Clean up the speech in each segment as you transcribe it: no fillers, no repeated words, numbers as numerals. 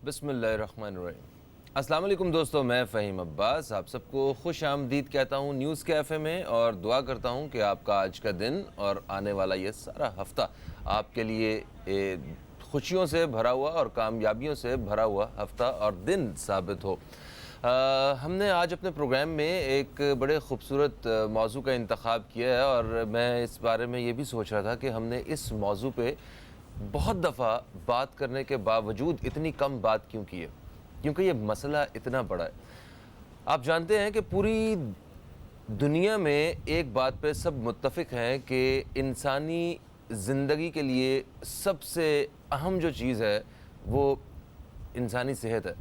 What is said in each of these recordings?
بسم اللہ الرحمن الرحیم۔ السلام علیکم دوستو، میں فہیم عباس آپ سب کو خوش آمدید کہتا ہوں نیوز کیفے میں، اور دعا کرتا ہوں کہ آپ کا آج کا دن اور آنے والا یہ سارا ہفتہ آپ کے لیے خوشیوں سے بھرا ہوا اور کامیابیوں سے بھرا ہوا ہفتہ اور دن ثابت ہو۔ ہم نے آج اپنے پروگرام میں ایک بڑے خوبصورت موضوع کا انتخاب کیا ہے، اور میں اس بارے میں یہ بھی سوچ رہا تھا کہ ہم نے اس موضوع پہ بہت دفعہ بات کرنے کے باوجود اتنی کم بات کیوں کی ہے، کیونکہ یہ مسئلہ اتنا بڑا ہے۔ آپ جانتے ہیں کہ پوری دنیا میں ایک بات پہ سب متفق ہیں کہ انسانی زندگی کے لیے سب سے اہم جو چیز ہے وہ انسانی صحت ہے،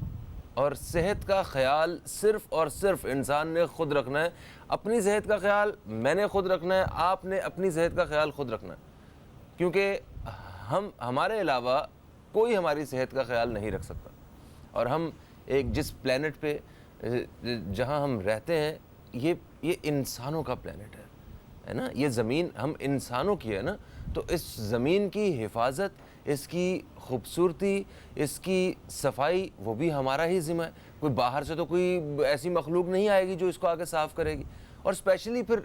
اور صحت کا خیال صرف اور صرف انسان نے خود رکھنا ہے۔ اپنی صحت کا خیال میں نے خود رکھنا ہے، آپ نے اپنی صحت کا خیال خود رکھنا ہے، کیونکہ ہمارے علاوہ کوئی ہماری صحت کا خیال نہیں رکھ سکتا۔ اور ہم ایک جس پلینٹ پہ جہاں ہم رہتے ہیں یہ انسانوں کا پلینٹ ہے نا، یہ زمین ہم انسانوں کی ہے نا، تو اس زمین کی حفاظت، اس کی خوبصورتی، اس کی صفائی وہ بھی ہمارا ہی ذمہ ہے۔ کوئی باہر سے تو کوئی ایسی مخلوق نہیں آئے گی جو اس کو آگے صاف کرے گی، اور اسپیشلی پھر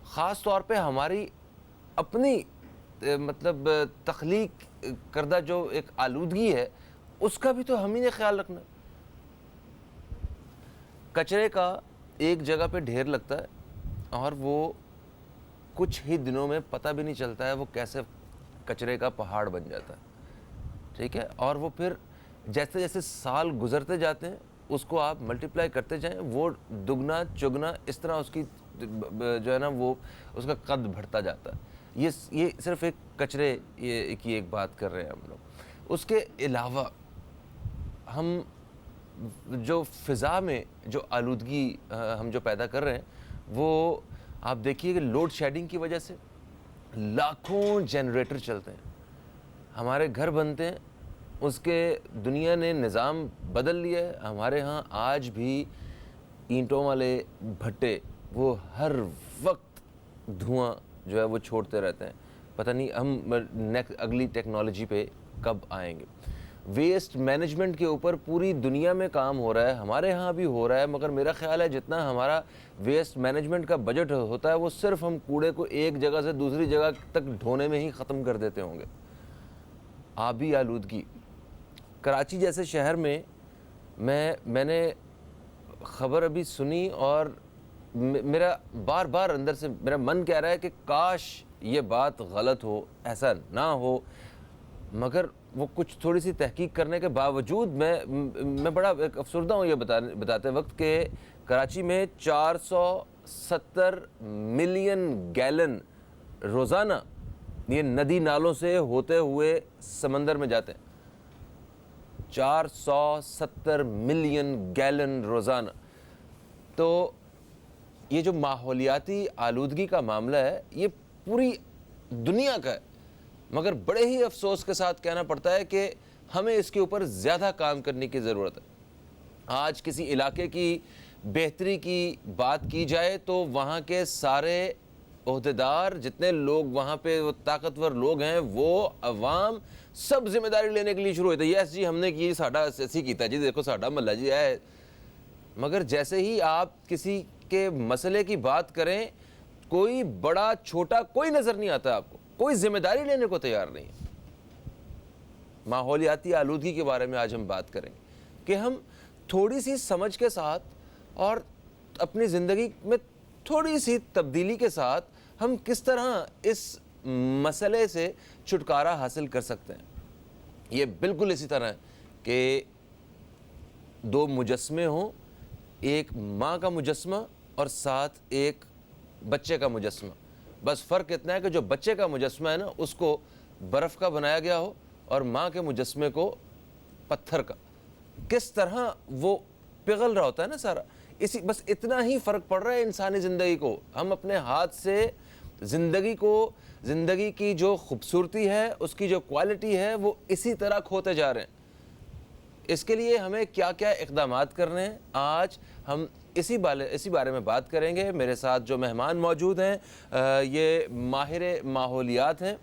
خاص طور پہ ہماری اپنی مطلب تخلیق کردہ جو ایک آلودگی ہے اس کا بھی تو ہم ہی نے خیال رکھنا ہے۔ کچرے کا ایک جگہ پہ ڈھیر لگتا ہے اور وہ کچھ ہی دنوں میں پتہ بھی نہیں چلتا ہے وہ کیسے کچرے کا پہاڑ بن جاتا ہے، ٹھیک ہے، اور وہ پھر جیسے جیسے سال گزرتے جاتے ہیں اس کو آپ ملٹیپلائی کرتے جائیں، وہ دگنا چگنا اس طرح اس کی جو ہے نا وہ اس کا قد بڑھتا جاتا ہے۔ یہ صرف ایک کچرے کی ایک بات کر رہے ہیں ہم لوگ۔ اس کے علاوہ ہم جو فضا میں جو آلودگی ہم جو پیدا کر رہے ہیں وہ آپ دیکھیے کہ لوڈ شیڈنگ کی وجہ سے لاکھوں جنریٹر چلتے ہیں، ہمارے گھر بنتے ہیں، اس کے دنیا نے نظام بدل لیا ہے۔ ہمارے ہاں آج بھی اینٹوں والے بھٹے وہ ہر وقت دھواں جو ہے وہ چھوڑتے رہتے ہیں، پتہ نہیں ہم اگلی ٹیکنالوجی پہ کب آئیں گے۔ ویسٹ مینجمنٹ کے اوپر پوری دنیا میں کام ہو رہا ہے، ہمارے ہاں بھی ہو رہا ہے، مگر میرا خیال ہے جتنا ہمارا ویسٹ مینجمنٹ کا بجٹ ہوتا ہے وہ صرف ہم کوڑے کو ایک جگہ سے دوسری جگہ تک ڈھونے میں ہی ختم کر دیتے ہوں گے۔ آبی آلودگی، کراچی جیسے شہر میں میں نے خبر ابھی سنی اور میرا بار بار اندر سے میرا من کہہ رہا ہے کہ کاش یہ بات غلط ہو، ایسا نہ ہو، مگر وہ کچھ تھوڑی سی تحقیق کرنے کے باوجود میں بڑا افسردہ ہوں یہ بتاتے وقت کہ کراچی میں 470 ملین گیلن روزانہ یہ ندی نالوں سے ہوتے ہوئے سمندر میں جاتے ہیں۔ 470 ملین گیلن روزانہ۔ تو یہ جو ماحولیاتی آلودگی کا معاملہ ہے یہ پوری دنیا کا ہے، مگر بڑے ہی افسوس کے ساتھ کہنا پڑتا ہے کہ ہمیں اس کے اوپر زیادہ کام کرنے کی ضرورت ہے۔ آج کسی علاقے کی بہتری کی بات کی جائے تو وہاں کے سارے عہدیدار جتنے لوگ وہاں پہ وہ طاقتور لوگ ہیں وہ عوام سب ذمہ داری لینے کے لیے شروع ہوتے ہیں، یس جی ہم نے کی، ساڈا ایسی کیتا جی، دیکھو ساڈا محلہ جی ہے، مگر جیسے ہی آپ کسی کے مسئلے کی بات کریں کوئی بڑا چھوٹا کوئی نظر نہیں آتا، آپ کو کوئی ذمہ داری لینے کو تیار نہیں ہے۔ ماحولیاتی آلودگی کے بارے میں آج ہم بات کریں گے کہ ہم تھوڑی سی سمجھ کے ساتھ اور اپنی زندگی میں تھوڑی سی تبدیلی کے ساتھ ہم کس طرح اس مسئلے سے چھٹکارا حاصل کر سکتے ہیں۔ یہ بالکل اسی طرح ہے کہ دو مجسمے ہوں، ایک ماں کا مجسمہ اور ساتھ ایک بچے کا مجسمہ، بس فرق اتنا ہے کہ جو بچے کا مجسمہ ہے نا اس کو برف کا بنایا گیا ہو اور ماں کے مجسمے کو پتھر کا، کس طرح وہ پگھل رہا ہوتا ہے نا سارا، بس اتنا ہی فرق پڑ رہا ہے انسانی زندگی کو۔ ہم اپنے ہاتھ سے زندگی کی جو خوبصورتی ہے، اس کی جو کوالٹی ہے وہ اسی طرح کھوتے جا رہے ہیں۔ اس کے لیے ہمیں کیا کیا اقدامات کرنے ہیں آج ہم اسی بارے میں بات کریں گے۔ میرے ساتھ جو مہمان موجود ہیں یہ ماہر ماحولیات ہیں،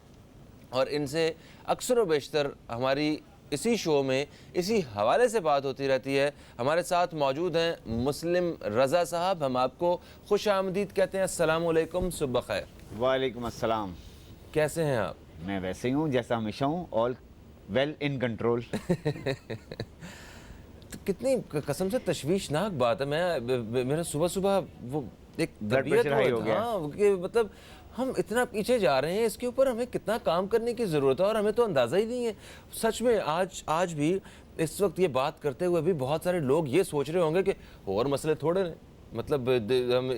اور ان سے اکثر و بیشتر ہماری اسی شو میں اسی حوالے سے بات ہوتی رہتی ہے. ہمارے ساتھ موجود ہیں مسلم رضا صاحب. ہم آپ کو خوش آمدید کہتے ہیں. السلام علیکم, صبح خیر. وعلیکم السلام. کیسے ہیں آپ؟ میں ویسے ہی ہوں جیسا ہمیشہ ہوں, آل ویل ان کنٹرول. کتنی قسم سے تشویشناک بات ہے. میرا صبح صبح وہ ایک بلڈ پریشر ہائی ہو گیا. ہاں کہ مطلب ہم اتنا پیچھے جا رہے ہیں, اس کے اوپر ہمیں کتنا کام کرنے کی ضرورت ہے اور ہمیں تو اندازہ ہی نہیں ہے. سچ میں آج بھی اس وقت یہ بات کرتے ہوئے بھی بہت سارے لوگ یہ سوچ رہے ہوں گے کہ اور مسئلے تھوڑے ہیں, مطلب ہم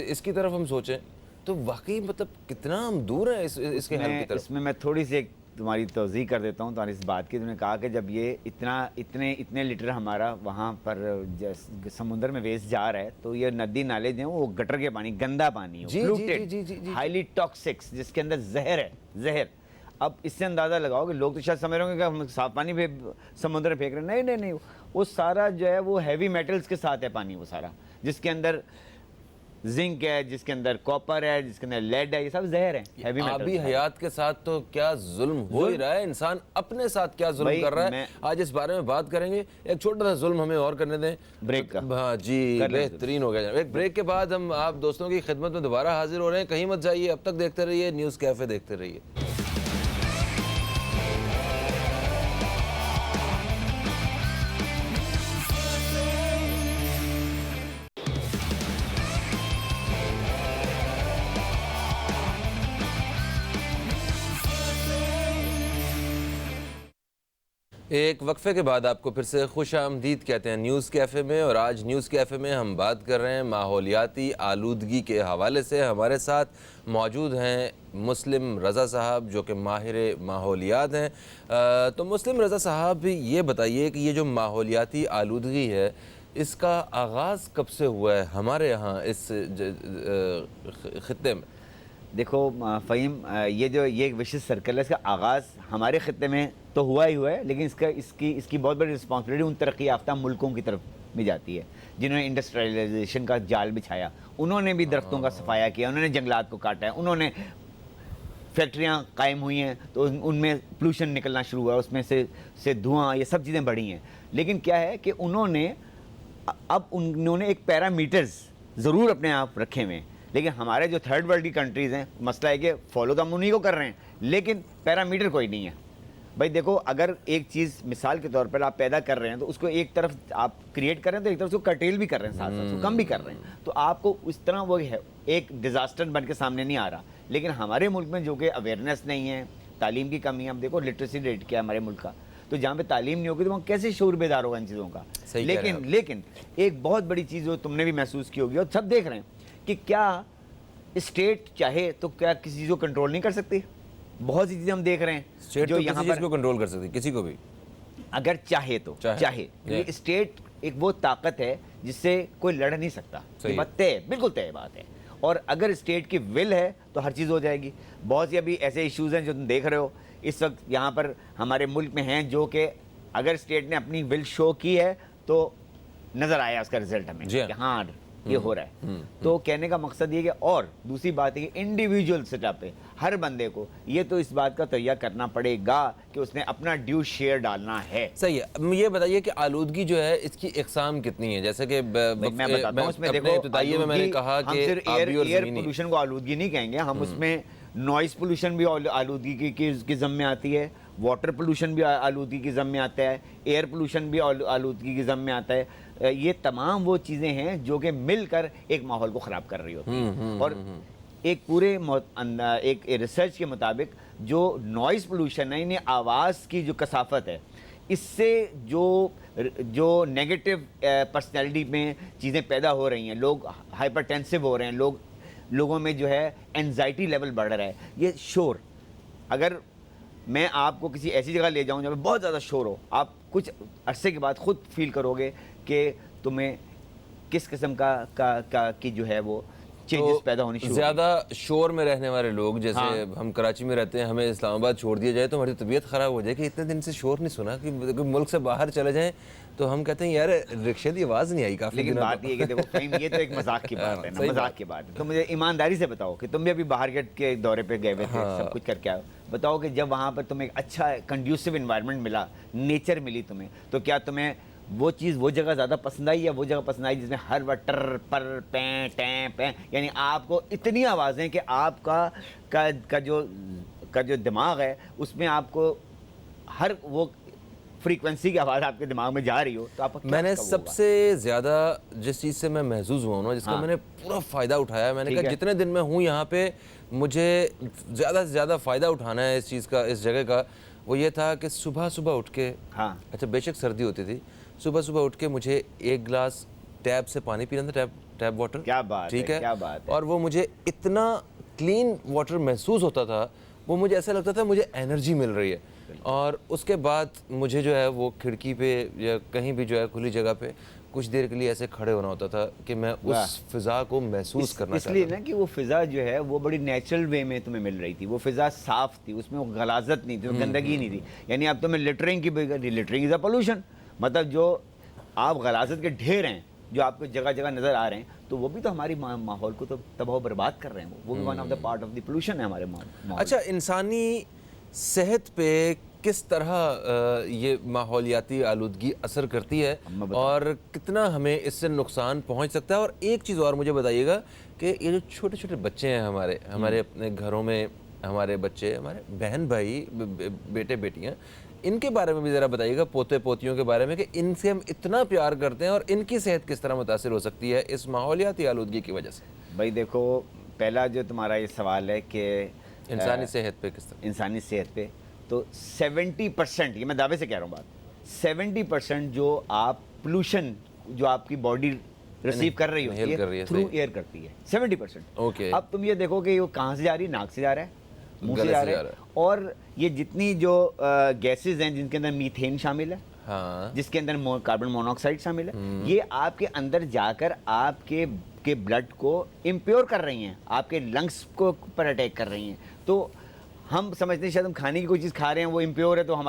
اس کی طرف ہم سوچیں تو واقعی مطلب کتنا ہم دور ہیں اس کے حل کی طرف. اس میں تھوڑی سی ایک تمہاری توضیح کر دیتا ہوں تمہاری اس بات کی. تم نے کہا کہ جب یہ اتنے لیٹر ہمارا وہاں پر سمندر میں ویسٹ جا رہا ہے تو یہ ندی نالے جو ہیں وہ گٹر کے پانی, گندا پانی ہے, پولوٹڈ, ہائیلی ٹاکسکس, جس کے اندر زہر ہے, زہر. اب اس سے اندازہ لگاؤ کہ لوگ تو شاید سمجھ رہے ہوں گے کہ ہم صاف پانی بھی سمندر میں پھینک رہے ہیں. نہیں, وہ سارا جو ہے وہ ہیوی میٹلز کے ساتھ ہے پانی, وہ سارا جس کے اندر زنک ہے, جس کے اندر کاپر ہے, جس کے اندر لیڈ ہے, یہ سب زہر ہیں. آبی حیات کے ساتھ تو کیا ظلم ہو ہی رہا ہے, انسان اپنے ساتھ کیا ظلم کر رہا ہے, آج اس بارے میں بات کریں گے. ایک چھوٹا سا ظلم ہمیں اور کرنے دیں, بریک کا. ہاں جی, بہترین ہو گیا. ایک بریک کے بعد ہم آپ دوستوں کی خدمت میں دوبارہ حاضر ہو رہے ہیں. کہیں مت جائیے, اب تک دیکھتے رہیے نیوز کیفے, دیکھتے رہیے. ایک وقفے کے بعد آپ کو پھر سے خوش آمدید کہتے ہیں نیوز کیفے میں. اور آج نیوز کیفے میں ہم بات کر رہے ہیں ماحولیاتی آلودگی کے حوالے سے. ہمارے ساتھ موجود ہیں مسلم رضا صاحب جو کہ ماہر ماحولیات ہیں. تو مسلم رضا صاحب یہ بتائیے کہ یہ جو ماحولیاتی آلودگی ہے اس کا آغاز کب سے ہوا ہے ہمارے ہاں اس خطے میں؟ دیکھو فہیم, یہ ایک وشیش سرکل ہے, اس کا آغاز ہمارے خطے میں تو ہوا ہی ہوا ہے, لیکن اس کی بہت بڑی رسپانسبلٹی ان ترقی یافتہ ملکوں کی طرف بھی جاتی ہے جنہوں نے انڈسٹریلائزیشن کا جال بچھایا. انہوں نے بھی درختوں کا صفایا کیا, انہوں نے جنگلات کو کاٹا ہے, انہوں نے فیکٹریاں قائم ہوئی ہیں تو ان میں پولوشن نکلنا شروع ہوا, اس میں سے دھواں, یہ سب چیزیں بڑھی ہیں. لیکن کیا ہے کہ انہوں نے ایک پیرامیٹرز ضرور اپنے آپ رکھے ہوئے ہیں. لیکن ہمارے جو تھرڈ ورلڈ کی کنٹریز ہیں, مسئلہ ہے کہ فالو تو ہم انہیں کو کر رہے ہیں لیکن پیرامیٹر کوئی نہیں ہے. بھائی دیکھو, اگر ایک چیز مثال کے طور پر آپ پیدا کر رہے ہیں تو اس کو ایک طرف آپ کریٹ کر رہے ہیں تو ایک طرف اس کو کرٹیل بھی کر رہے ہیں, ساتھ ساتھ اس کو کم بھی کر رہے ہیں. تو آپ کو اس طرح وہ ہے ایک ڈیزاسٹر بن کے سامنے نہیں آ رہا. لیکن ہمارے ملک میں جو کہ اویئرنیس نہیں ہے, تعلیم کی کمی ہے. اب دیکھو لٹریسی ریٹ کیا ہے ہمارے ملک کا, تو جہاں پہ تعلیم نہیں ہوگی تو وہاں کیسے شعور بیدار ہوگا ان چیزوں کا. لیکن ایک بہت بڑی چیز جو تم نے بھی محسوس کی ہوگی اور سب دیکھ رہے ہیں کہ کیا اسٹیٹ چاہے تو کیا کسی چیز کو کنٹرول نہیں کر سکتی. بہت سی چیزیں ہم دیکھ رہے ہیں جو یہاں پر کنٹرول کر سکتی, کسی کو بھی اگر چاہے تو چاہے. اسٹیٹ ایک وہ طاقت ہے جس سے کوئی لڑ نہیں سکتا, یہ بات طے, بالکل طے بات ہے. اور اگر اسٹیٹ کی ول ہے تو ہر چیز ہو جائے گی. بہت سی ابھی ایسے ایشوز ہیں جو تم دیکھ رہے ہو اس وقت یہاں پر ہمارے ملک میں ہیں, جو کہ اگر اسٹیٹ نے اپنی ول شو کی ہے تو نظر آیا اس کا رزلٹ ہمیں کہ ہاں یہ ہو رہا ہے. تو کہنے کا مقصد یہ کہ, اور دوسری بات ہے کہ انڈیویجول سطح پہ ہر بندے کو یہ تو اس بات کا تجزیہ کرنا پڑے گا کہ اس نے اپنا ڈیو شیئر ڈالنا ہے. صحیح ہے. یہ بتائیے کہ آلودگی جو ہے اس کی اقسام کتنی ہے؟ جیسے کہ میں بتاتا ہوں, اس میں دیکھو میں نے کہا کہ ہم صرف ایئر پولوشن کو آلودگی نہیں کہیں گے, ہم اس میں نوائز پولوشن بھی آلودگی کی ضمن میں آتی ہے, واٹر پولوشن بھی آلودگی کی ضمن میں آتا ہے, ایئر پولوشن بھی آلودگی کی ضمن میں آتا ہے. یہ تمام وہ چیزیں ہیں جو کہ مل کر ایک ماحول کو خراب کر رہی ہوتی ہیں. اور ایک پورے ایک ریسرچ کے مطابق جو نوائز پولوشن ہے, یعنی آواز کی جو کثافت ہے, اس سے جو نیگیٹو پرسنالٹی میں چیزیں پیدا ہو رہی ہیں, لوگ ہائپر ٹینسو ہو رہے ہیں, لوگوں میں جو ہے اینزائٹی لیول بڑھ رہا ہے. یہ شور, اگر میں آپ کو کسی ایسی جگہ لے جاؤں جہاں پہ بہت زیادہ شور ہو, آپ کچھ عرصے کے بعد خود فیل کرو گے کہ تمہیں کس قسم کی جو ہے وہ چینجز پیدا ہونی شروع. زیادہ شور میں رہنے والے لوگ, جیسے ہم کراچی میں رہتے ہیں, ہمیں اسلام آباد چھوڑ دیا جائے تو ہماری طبیعت خراب ہو جائے کہ اتنے دن سے شور نہیں سنا, کہ ملک سے باہر چلے جائیں تو ہم کہتے ہیں یار رکشے کی آواز نہیں آئی کافی. لیکن بات یہ کہ دیکھو فہیم, یہ تو ایک مذاق کی بات ہے نا, مذاق کی بات ہے. تو مجھے ایمانداری سے بتاؤ کہ تم بھی ابھی باہر کے دورے پہ گئے ہوئے تھے, سب کچھ کر کے آئے, بتاؤ کہ جب وہاں پر تمہیں ایک اچھا کنڈیوسو انوائرمنٹ ملا, نیچر ملی تمہیں, تو کیا تمہیں وہ چیز وہ جگہ زیادہ پسند آئی یا وہ جگہ پسند آئی جس میں ہر وقت ٹر پر پیں ٹیں پیں, یعنی آپ کو اتنی آوازیں کہ آپ کا جو دماغ ہے اس میں آپ کو ہر وہ فریکوینسی کی آواز آپ کے دماغ میں جا رہی ہو, تو آپ کا میں نے سب سے زیادہ جس چیز سے میں محظوظ ہوا ہوں, جس کا میں نے پورا فائدہ اٹھایا ہے, میں نے کہا جتنے دن میں ہوں یہاں پہ مجھے زیادہ سے زیادہ فائدہ اٹھانا ہے اس چیز کا, اس جگہ کا, وہ یہ تھا کہ صبح اٹھ کے, اچھا بے شک سردی ہوتی تھی, صبح اٹھ کے مجھے ایک گلاس ٹیپ سے پانی پینا تھا, ٹیپ واٹر, کیا بات ہے, ٹھیک ہے, کیا بات ہے, اور وہ مجھے اتنا کلین واٹر محسوس ہوتا تھا, وہ مجھے ایسا لگتا تھا مجھے انرجی مل رہی ہے. اور اس کے بعد مجھے جو ہے وہ کھڑکی پہ یا کہیں بھی جو ہے کھلی جگہ پہ کچھ دیر کے لیے ایسے کھڑے ہونا ہوتا تھا کہ میں اس فضا کو محسوس کرنا چاہتا تھا. اس لیے نا کہ وہ فضا جو ہے وہ بڑی نیچرل وے میں تمہیں مل رہی تھی, وہ فضا صاف تھی, اس میں وہ غلاظت نہیں تھی, گندگی نہیں تھی. یعنی اب تمہیں لٹرنگ از اے پولوشن, مطلب جو آپ غلاظت کے ڈھیر ہیں جو آپ کو جگہ جگہ نظر آ رہے ہیں, تو وہ بھی تو ہماری ماحول کو تو تباہ و برباد کر رہے ہیں, وہ بھی one of the part of the pollution ہے ہمارے ماحول. اچھا, انسانی صحت پہ کس طرح یہ ماحولیاتی آلودگی اثر کرتی ہے اور کتنا ہمیں اس سے نقصان پہنچ سکتا ہے؟ اور ایک چیز اور مجھے بتائیے گا کہ یہ جو چھوٹے چھوٹے بچے ہیں ہمارے اپنے گھروں میں, ہمارے بچے, ہمارے بہن بھائی, بیٹے بیٹیاں, ان کے بارے میں بھی ذرا بتائیے گا, پوتے پوتیوں کے بارے میں, کہ ان سے ہم اتنا پیار کرتے ہیں اور ان کی صحت کس طرح متاثر ہو سکتی ہے اس ماحولیاتی آلودگی کی وجہ سے. بھائی دیکھو, پہلا جو تمہارا یہ سوال ہے کہ انسانی صحت پہ کس طرح, انسانی صحت پہ, تو 70%, یہ میں دعوے سے کہہ رہا ہوں بات, 70% جو آپ پولوشن جو آپ کی باڈی ریسیو کر رہی ہوتی ہے تھرو ایئر کرتی ہے, 70%. اوکے, اب تم یہ دیکھو کہ وہ کہاں سے جا رہی ہے, ناک سے جا رہا ہے, منہ سے جا رہا ہے, اور یہ جتنی جو گیسز ہیں جن کے اندر میتھین شامل ہے, جس کے اندر کاربن مونوکسائڈ شامل ہے, یہ آپ کے اندر جا کر آپ کے بلڈ کو امپیور کر رہی ہیں, آپ کے لنگس کو پر اٹیک کر رہی ہیں. تو ہم سمجھتے ہیں شاید ہم کھانے کی کوئی چیز کھا رہے ہیں وہ امپیور ہے تو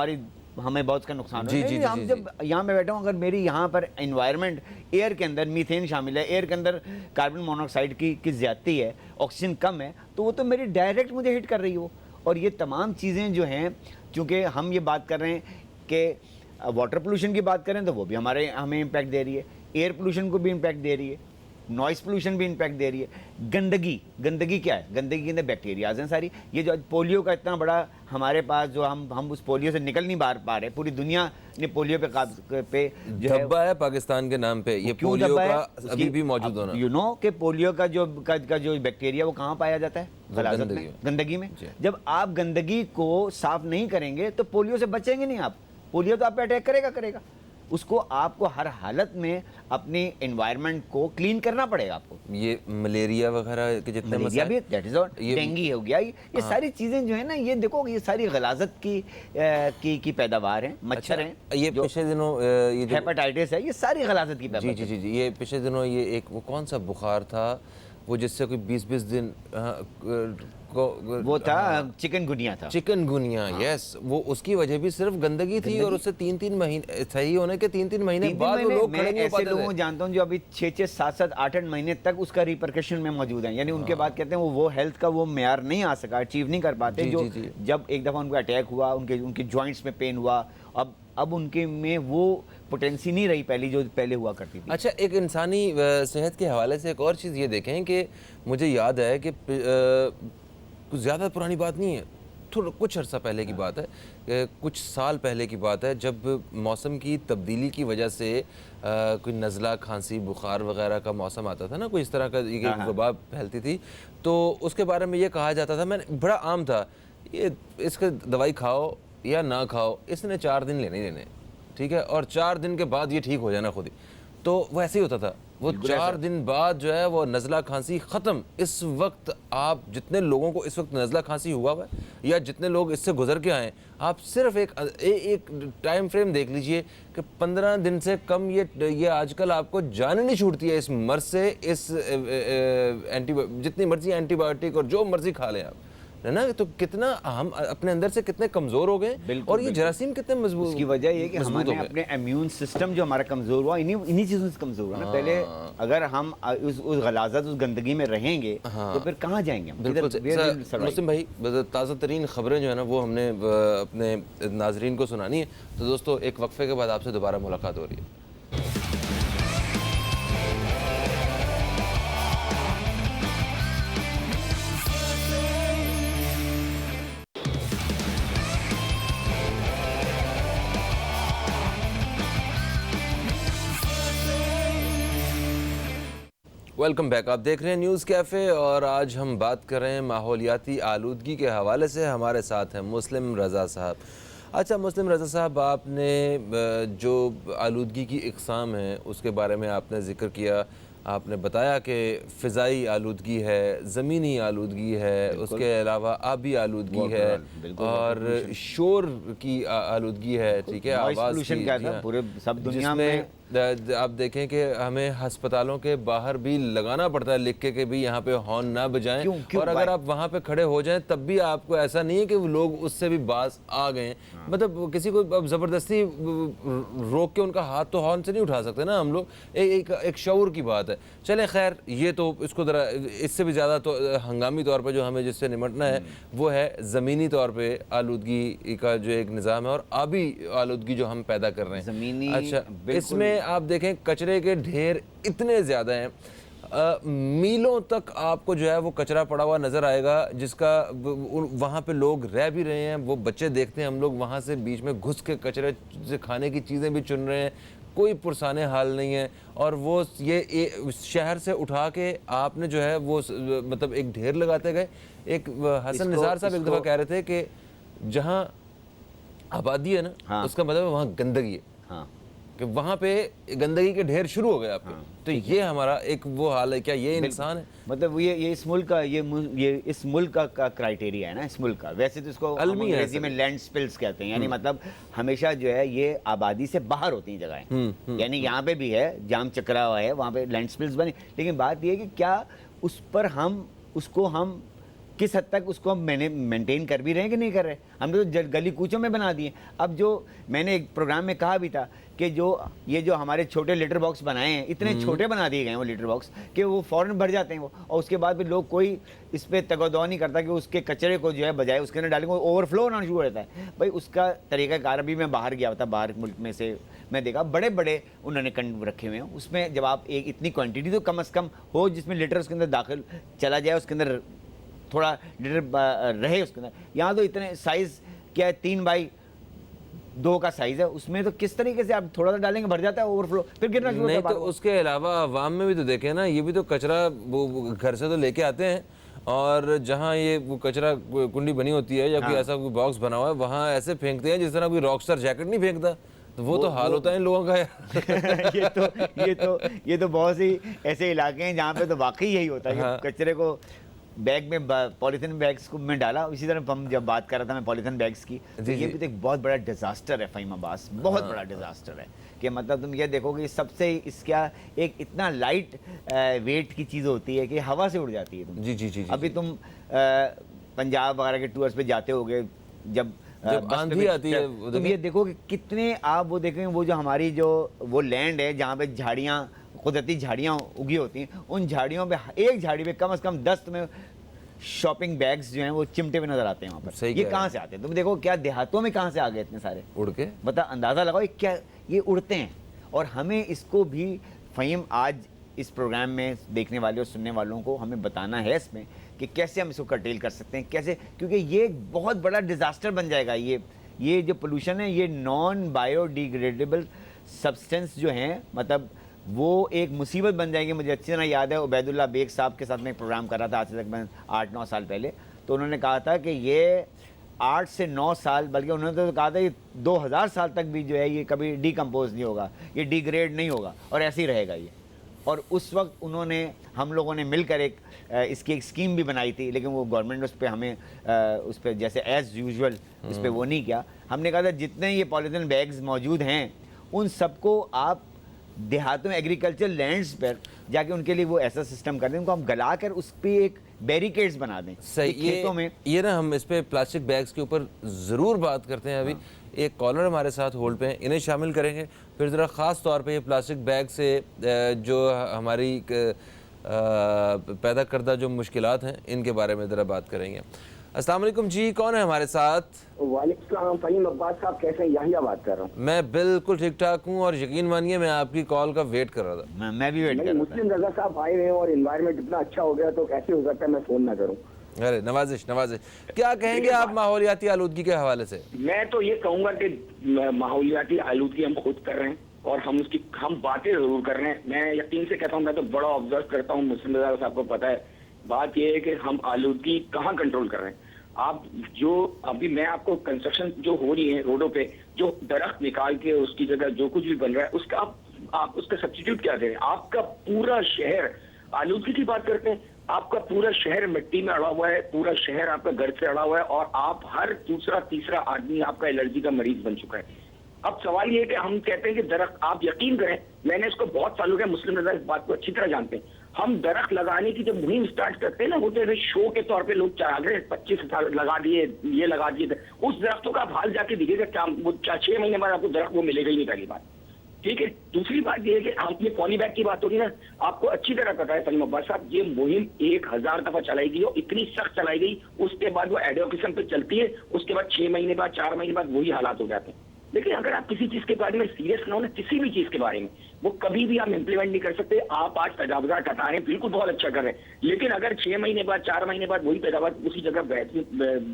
ہمیں بہت کا نقصان ہوتا ہے. ہم جب یہاں میں بیٹھا ہوں, اگر میری یہاں پر انوائرمنٹ, ایئر کے اندر میتھین شامل ہے, ایئر کے اندر کاربن مونوکسائڈ کی زیادتی ہے, آکسیجن کم ہے, تو وہ تو میری ڈائریکٹ مجھے ہٹ کر رہی ہو. اور یہ تمام چیزیں جو ہیں, چونکہ ہم یہ بات کر رہے ہیں کہ واٹر پولوشن کی بات کریں تو وہ بھی ہمیں امپیکٹ دے رہی ہے, ایئر پولوشن کو بھی امپیکٹ دے رہی ہے, نوائز پولوشن بھی امپیکٹ دے رہی ہے. گندگی کیا ہے, گندگی کے اندر بیکٹیریاز ہیں ساری. یہ جو پولیو کا اتنا بڑا ہمارے پاس, جو ہم اس پولیو سے نکل نہیں پا رہے, پوری دنیا نے پولیو پہ جو دھبا ہے پاکستان کے نام پہ, یہ پولیو کا ابھی بھی موجود ہونا. یو نو کہ پولیو کا جو بیکٹیریا وہ کہاں پایا جاتا ہے, غلاظت میں, گندگی میں. جب آپ گندگی کو صاف نہیں کریں گے تو پولیو سے بچیں گے نہیں آپ. پولیو تو آپ پہ اٹیک کرے گا. اس کو آپ کو ہر حالت میں اپنی انوائرمنٹ کو کلین کرنا پڑے گا آپ کو. یہ ملیریا وغیرہ کے جتنے ملیریا بھی, دیٹ از آل, ڈینگی ہو گیا, یہ ساری چیزیں جو ہیں نا, یہ دیکھو یہ ساری غلاظت کی پیداوار ہیں, مچھر ہیں. یہ پچھلے دنوں یہ جو ہیپاٹائٹس ہے, یہ ساری غلاظت کی پیداوار. جی, یہ پچھلے دنوں یہ ایک وہ کون سا بخار تھا وہ جس سے کوئی 20 دن وہ تھا چکن گنیا. یس, وہ اس کی وجہ بھی صرف گندگی تھی, اور اس سے 3 مہینے صحیح ہونے کے 3 مہینے بعد وہ لوگ کھڑے نہیں ہو پاتے تھے. ایسے لوگوں جانتا ہوں جو ابھی 6 7 8 مہینے تک اس کا ریپرکشن میں موجود ہیں, یعنی ان کے بعد کہتے ہیں وہ ہیلتھ کا وہ معیار نہیں آ سکا, اچیو نہیں کر پاتے. جو جب ایک دفعہ ان کو اٹیک ہوا, ان کے جوائنٹس میں پین ہوا, اب ان کے میں وہ پوٹینسی نہیں رہی پہلی جو پہلے ہوا کرتی تھی. اچھا, ایک انسانی صحت کے حوالے سے ایک اور چیز یہ دیکھیں کہ مجھے یاد ہے کہ کچھ زیادہ پرانی بات نہیں ہے, کچھ عرصہ پہلے کی بات ہے, کچھ سال پہلے کی بات ہے, جب موسم کی تبدیلی کی وجہ سے کوئی نزلہ, کھانسی, بخار وغیرہ کا موسم آتا تھا نا, کوئی اس طرح کا ایک وبا پھیلتی تھی, تو اس کے بارے میں یہ کہا جاتا تھا, بڑا عام تھا, یہ اس کا دوائی کھاؤ یا نہ کھاؤ, اس نے 4 دن لینے, ٹھیک ہے, اور 4 دن کے بعد یہ ٹھیک ہو جانا خود ہی. تو وہ ایسے ہی ہوتا تھا, وہ 4 دن بعد جو ہے وہ نزلہ کھانسی ختم. اس وقت آپ جتنے لوگوں کو اس وقت نزلہ کھانسی ہوا ہے یا جتنے لوگ اس سے گزر کے آئیں, آپ صرف ایک ٹائم فریم دیکھ لیجئے کہ 15 دن سے کم یہ آج کل آپ کو جان نہیں چھوٹتی ہے اس مرض سے. اس جتنی مرضی اینٹی بایوٹک اور جو مرضی کھا لیں آپ, ہے نا, تو کتنا ہم اپنے اندر سے کتنے کمزور ہو گئے, اور یہ جراثیم کتنے مضبوط, اس کی وجہ یہ کہ ہم نے اپنے امیون سسٹم جو ہمارا کمزور ہوا انہی چیزوں سے کمزور ہوا نا. پہلے اگر ہم اس غلاظت اس گندگی میں رہیں گے تو پھر کہاں جائیں گے ہم؟ بالکل. مسلم بھائی, تازہ ترین خبریں جو ہے نا وہ ہم نے اپنے ناظرین کو سنانی ہے. تو دوستو ایک وقفے کے بعد آپ سے دوبارہ ملاقات ہو رہی ہے. Welcome back. آپ دیکھ رہے ہیں نیوز کیفے, اور آج ہم بات کر رہے ہیں ماحولیاتی آلودگی کے حوالے سے. ہمارے ساتھ ہیں مسلم رضا صاحب. اچھا مسلم رضا صاحب, آپ نے جو آلودگی کی اقسام ہیں اس کے بارے میں آپ نے ذکر کیا. آپ نے بتایا کہ فضائی آلودگی ہے, زمینی آلودگی ہے, اس کے علاوہ آبی آلودگی ہے, اور شور کی آلودگی ہے, ٹھیک ہے, آواز کی, پورے سب دنیا میں آپ دیکھیں کہ ہمیں ہسپتالوں کے باہر بھی لگانا پڑتا ہے لکھ کے کہ بھی یہاں پہ ہارن نہ بجائیں, اور اگر آپ وہاں پہ کھڑے ہو جائیں تب بھی آپ کو ایسا نہیں ہے کہ وہ لوگ اس سے بھی باز آ گئے ہیں. مطلب کسی کو اب زبردستی روک کے ان کا ہاتھ تو ہارن سے نہیں اٹھا سکتے نا ہم لوگ. ایک شعور کی بات ہے. چلیں خیر, یہ تو اس کو ذرا اس سے بھی زیادہ تو ہنگامی طور پہ جو ہمیں جس سے نمٹنا ہے وہ ہے زمینی طور پہ آلودگی کا جو ایک نظام ہے, اور آبی آلودگی جو ہم پیدا کر رہے ہیں. اچھا, اس میں آپ دیکھیں کچرے کے ڈھیر اتنے زیادہ ہیں, میلوں تک آپ کو جو ہے وہ کچرا پڑا ہوا نظر آئے گا, جس کا وہاں پہ لوگ رہ بھی رہے ہیں, وہ بچے دیکھتے ہیں ہم لوگ وہاں سے بیچ میں گھس کے کچرے سے کھانے کی چیزیں بھی چن رہے ہیں, کوئی پرسانے حال نہیں ہے. اور وہ یہ شہر سے اٹھا کے آپ نے جو ہے وہ مطلب ایک ڈھیر لگاتے گئے. ایک حسن نثار صاحب ایک دفعہ کہہ رہے تھے کہ جہاں آبادی ہے نا اس کا مطلب وہاں گندگی ہے, کہ وہاں پہ گندگی کے ڈھیر شروع ہو گئے آپ کے. تو یہ ہمارا ایک وہ حال ہے. کیا یہ انسان ہے؟ مطلب یہ اس ملک کا یہ اس ملک کا کرائٹیریا ہے نا, اس ملک کا. ویسے تو اس کو انگریزی میں لینڈ سپلز کہتے ہیں, یعنی مطلب ہمیشہ جو ہے یہ آبادی سے باہر ہوتی ہیں جگہیں. یعنی یہاں پہ بھی ہے, جام چکرا ہوا ہے, وہاں پہ لینڈ سپلز بنے, لیکن بات یہ ہے کہ کیا اس پر ہم کس حد تک اس کو ہم مینٹین کر بھی رہے ہیں کہ نہیں کر رہے. ہم نے تو گلی کوچوں میں بنا دیے. اب جو میں نے ایک پروگرام میں کہا بھی تھا کہ یہ جو ہمارے چھوٹے لیٹر باکس بنائے ہیں, اتنے چھوٹے بنا دیے گئے ہیں وہ لیٹر باکس کہ وہ فوراً بھر جاتے ہیں وہ, اور اس کے بعد بھی لوگ کوئی اس پہ تگ و دو نہیں کرتا کہ اس کے کچرے کو جو ہے بجائے اس کے اندر ڈالیں, اوور فلو ہونا شروع ہو جاتا ہے. بھائی اس کا طریقہ کار, ابھی میں باہر گیا تھا, باہر ملک میں سے میں دیکھا بڑے بڑے انہوں نے کنڈ رکھے ہوئے ہیں. اس میں جب آپ ایک اتنی کوانٹٹی تو کم از کم ہو جس میں لیٹر اس کے اندر داخل چلا جائے, اس کے اندر تھوڑا لیٹر رہے اس کے اندر. یہاں تو اتنے سائز کیا ہے, 3x2 کا سائز ہے, اس میں تو کس طریقے سے آپ تھوڑا سا ڈالیں گے بھر جاتا ہے اوور فلو, پھر گرنا شروع ہوتا ہے. نہیں تو اس کے علاوہ عوام میں بھی تو دیکھیں نا, یہ بھی تو کچرا وہ گھر سے تو لے کے آتے ہیں, اور جہاں یہ وہ کچرا کنڈی بنی ہوتی ہے یا کوئی ایسا کوئی باکس بنا ہوا ہے وہاں ایسے پھینکتے ہیں جس طرح کوئی راک اسٹار جیکٹ نہیں پھینکتا. وہ تو حال ہوتا ہے ان لوگوں کا. یہ تو بہت سی ایسے علاقے ہیں جہاں پہ تو واقعی یہی ہوتا ہے کہ کچرے کو بیگ میں پولیتھین بیگس کو میں ڈالا. اسی طرح ہم جب بات کر رہا تھا میں پولیتھین بیگس کی, تو یہ بھی تو ایک بہت بڑا ڈیزاسٹر ہے فہیم عباس, بہت بڑا ڈیزاسٹر ہے. کہ مطلب تم یہ دیکھو کہ سب سے اس کا ایک اتنا لائٹ ویٹ کی چیز ہوتی ہے کہ ہوا سے اڑ جاتی ہے. تم جی ابھی تم پنجاب وغیرہ کے ٹورس پہ جاتے ہوگے, جب آندھی آتی ہے, تم یہ دیکھو کہ کتنے آپ وہ دیکھیں وہ جو ہماری جو وہ لینڈ ہے جہاں پہ جھاڑیاں, قدرتی جھاڑیاں اگی ہوتی ہیں, ان جھاڑیوں پہ ایک جھاڑی پہ کم از کم 10 میں شاپنگ بیگز جو ہیں وہ چمٹے ہوئے نظر آتے ہیں وہاں پر. یہ کہاں سے آتے ہیں؟ تم دیکھو کیا دیہاتوں میں کہاں سے آ گئے اتنے سارے اڑ کے, بتا اندازہ لگاؤ کیا یہ اڑتے ہیں. اور ہمیں اس کو بھی فہیم آج اس پروگرام میں دیکھنے والے اور سننے والوں کو ہمیں بتانا ہے اس میں کہ کیسے ہم اس کو کرٹیل کر سکتے ہیں, کیسے, کیونکہ یہ ایک بہت بڑا ڈیزاسٹر بن جائے گا. یہ جو پولوشن ہے یہ نان بایو ڈیگریڈیبل سبسٹنس جو ہیں, مطلب وہ ایک مصیبت بن جائے گی. مجھے اچھی طرح یاد ہے عبید اللہ بیگ صاحب کے ساتھ میں ایک پروگرام کر رہا تھا آج سے تقریباً 8-9 سال پہلے, تو انہوں نے کہا تھا کہ یہ 8 سے 9 سال, بلکہ انہوں نے تو کہا تھا یہ 2000 سال تک بھی جو ہے یہ کبھی ڈیکمپوز نہیں ہوگا, یہ ڈیگریڈ نہیں ہوگا, اور ایسے ہی رہے گا یہ. اور اس وقت انہوں نے, ہم لوگوں نے مل کر اس کی ایک اسکیم بھی بنائی تھی, لیکن وہ گورنمنٹ اس پہ ہمیں اس پہ جیسے ایز یوزول اس پہ وہ نہیں کیا. ہم نے کہا تھا جتنے یہ پولیتھین بیگز موجود ہیں ان سب کو آپ دیہاتوں میں ایگریکلچر لینڈز پر جا کے ان کے لیے وہ ایسا سسٹم کر دیں, ان کو ہم گلا کر اس پہ ایک بیریکیڈز بنا دیں صحیح. کھیتوں میں. یہ نا ہم اس پہ پلاسٹک بیگز کے اوپر ضرور بات کرتے ہیں. ابھی ایک کالر ہمارے ساتھ ہولڈ پہ ہیں, انہیں شامل کریں گے, پھر ذرا خاص طور پہ یہ پلاسٹک بیگ سے جو ہماری پیدا کردہ جو مشکلات ہیں ان کے بارے میں ذرا بات کریں گے. السلام علیکم جی, کون ہے ہمارے ساتھ؟ وعلیکم السلام. فہیم عباس صاحب کیسے ہیں؟ یحییٰ بات کر رہا ہوں. میں بالکل ٹھیک ٹھاک ہوں, اور یقین مانیے میں آپ کی کال کا ویٹ کر رہا تھا. میں بھی ویٹ کر رہا تھا. مسلم رضا صاحب آئے ہوئے ہیں اور انوائرمنٹ اتنا اچھا ہو گیا تو کیسے ہو سکتا ہے میں فون نہ کروں. ارے نوازش, کیا کہیں گے آپ ماحولیاتی آلودگی کے حوالے سے؟ میں تو یہ کہوں گا کہ ماحولیاتی آلودگی ہم خود کر رہے ہیں اور ہم باتیں ضرور کر رہے ہیں. میں یقین سے کہتا ہوں, میں تو بڑا آبزرو کرتا ہوں, مسلم رضا صاحب کو پتا ہے. بات یہ ہے کہ ہم آلودگی کہاں کنٹرول کر رہے ہیں. آپ جو ابھی میں آپ کو کنسٹرکشن جو ہو رہی ہے روڈوں پہ, جو درخت نکال کے اس کی جگہ جو کچھ بھی بن رہا ہے اس کا آپ اس کا سبسٹیٹیوٹ کیا دیں. آپ کا پورا شہر آلودگی کی بات کرتے ہیں, آپ کا پورا شہر مٹی میں اڑا ہوا ہے, پورا شہر آپ کا گھر سے اڑا ہوا ہے, اور آپ ہر دوسرا تیسرا آدمی آپ کا الرجی کا مریض بن چکا ہے. اب سوال یہ ہے کہ ہم کہتے ہیں کہ درخت, آپ یقین کریں میں نے اس کو بہت سالوں کے مسلم رضا اس بات کو اچھی طرح جانتے ہیں. ہم درخت لگانے کی جب مہم سٹارٹ کرتے ہیں نا, وہ تو شو کے طور پہ لوگ چاہ گئے 25 لگا دیے, یہ لگا دیے. اس درختوں کا آپ حال جا کے دیکھیے گا, وہ 6 مہینے بعد آپ کو درخت وہ ملے گا ہی نہیں. پہلی بات ٹھیک ہے. دوسری بات یہ ہے کہ آپ یہ پالی بیگ کی بات ہوگی نا, آپ کو اچھی طرح پتا ہے فہیم عباس صاحب, یہ مہم 1000 دفعہ چلائی گئی اور اتنی سخت چلائی گئی, اس کے بعد وہ ایڈوکیشن پہ چلتی ہے, اس کے بعد 6 مہینے بعد 4 مہینے بعد وہی حالات ہو جاتے ہیں. لیکن اگر آپ کسی چیز کے بارے میں سیریس نہ ہو نا, کسی بھی چیز کے بارے میں, وہ کبھی بھی آپ امپلیمنٹ نہیں کر سکتے. آپ آج تجاوزات ہٹا رہے ہیں, بالکل بہت اچھا کر رہے ہیں, لیکن اگر 6 مہینے بعد 4 مہینے بعد وہی پیداوار اسی جگہ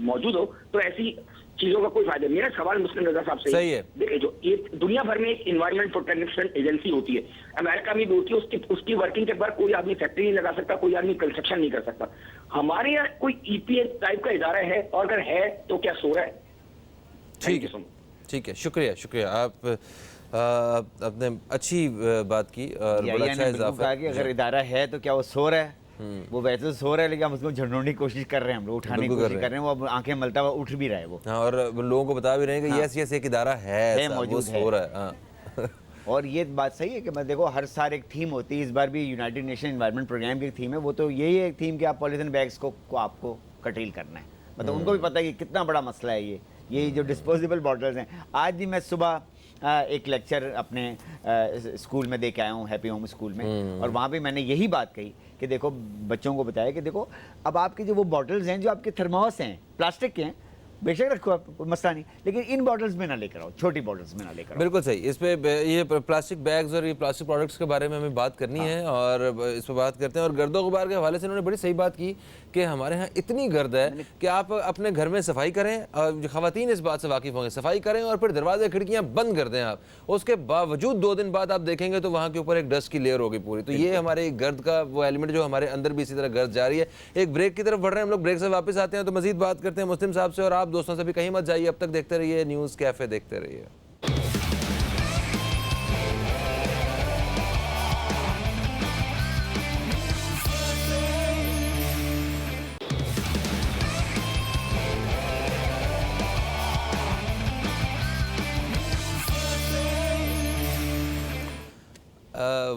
موجود ہو تو ایسی چیزوں کا کوئی فائدہ نہیں. میرا سوال مسلم رضا صاحب سے صحیح ہے. دیکھیں, جو ایک دنیا بھر میں ایک انوائرمنٹ پروٹیکشن ایجنسی ہوتی ہے, امریکہ میں بھی ہوتی ہے, اس کی ورکنگ کے بعد کوئی آدمی فیکٹری نہیں لگا سکتا, کوئی آدمی کنسٹرکشن نہیں کر سکتا. ہمارے یہاں کوئی ای پی اے ٹائپ کا ادارہ ہے, اور اگر ہے تو کیا سو رہا ہے؟ ٹھیک ہے, شکریہ. آپ نے اچھی بات کی اور بڑا اچھا اضافہ کہا کہ اگر ادارہ ہے تو کیا وہ سو رہا ہے؟ وہ ویسے تو سو رہا ہے, لیکن ہم اس کو جھنڈوڑنے کی کوشش کر رہے ہیں, ہم لوگ اٹھانے کی کوشش کر رہے ہیں. وہ اب آنکھیں ملتا ہوا اٹھ بھی رہا ہے وہ, اور لوگوں کو بتا بھی رہے ہیں کہ یس ایک ادارہ ہے موجود ہے. اور یہ بات صحیح ہے کہ میں دیکھو ہر سال ایک تھیم ہوتی ہے. اس بار بھی یونائٹڈ نیشن انوائرمنٹ پروگرام کی ایک تھیم ہے, وہ تو یہی ہے ایک تھیم کہ آپ پولیتھین بیگس کو آپ کو کٹیل کرنا ہے. مطلب ان کو بھی پتہ ہے کہ کتنا بڑا مسئلہ ہے یہ جو ڈسپوزیبل باٹلز ہیں. آج بھی میں صبح ایک لیکچر اپنے اسکول میں دے کے آیا ہوں, ہیپی ہوم اسکول میں, اور وہاں پہ میں نے یہی بات کہی کہ دیکھو بچوں کو بتایا کہ دیکھو اب آپ کے جو وہ باٹلز ہیں, جو آپ کے تھرموس ہیں پلاسٹک کے ہیں, بے شک رکھو آپ, مسئلہ نہیں, لیکن ان باٹلز میں نہ لے کر آؤ, چھوٹی باٹلز میں نہ لے کر آؤ. بالکل صحیح. اس پہ یہ پلاسٹک بیگز اور یہ پلاسٹک پروڈکٹس کے بارے میں ہمیں بات کرنی ہے, اور اس پہ بات کرتے ہیں. اور گرد و غبار کے حوالے سے انہوں نے بڑی صحیح بات کی کہ ہمارے ہاں اتنی گرد ہے کہ آپ اپنے گھر میں صفائی کریں, اور خواتین اس بات سے واقف ہوں گے, صفائی کریں اور پھر دروازے کھڑکیاں بند کر دیں آپ, اس کے باوجود 2 دن بعد آپ دیکھیں گے تو وہاں کے اوپر ایک ڈسٹ کی لیئر ہوگی پوری. تو یہ ہمارے گرد کا وہ ایلیمنٹ جو ہمارے اندر بھی اسی طرح گرد جاری ہے. ایک بریک کی طرف بڑھ رہے ہیں ہم لوگ, بریک سے واپس آتے ہیں تو مزید بات کرتے ہیں مسلم صاحب سے. اور آپ دوستوں سے بھی کہیں مت جائیے, اب تک دیکھتے رہیے نیوز کیفے, دیکھتے رہیے.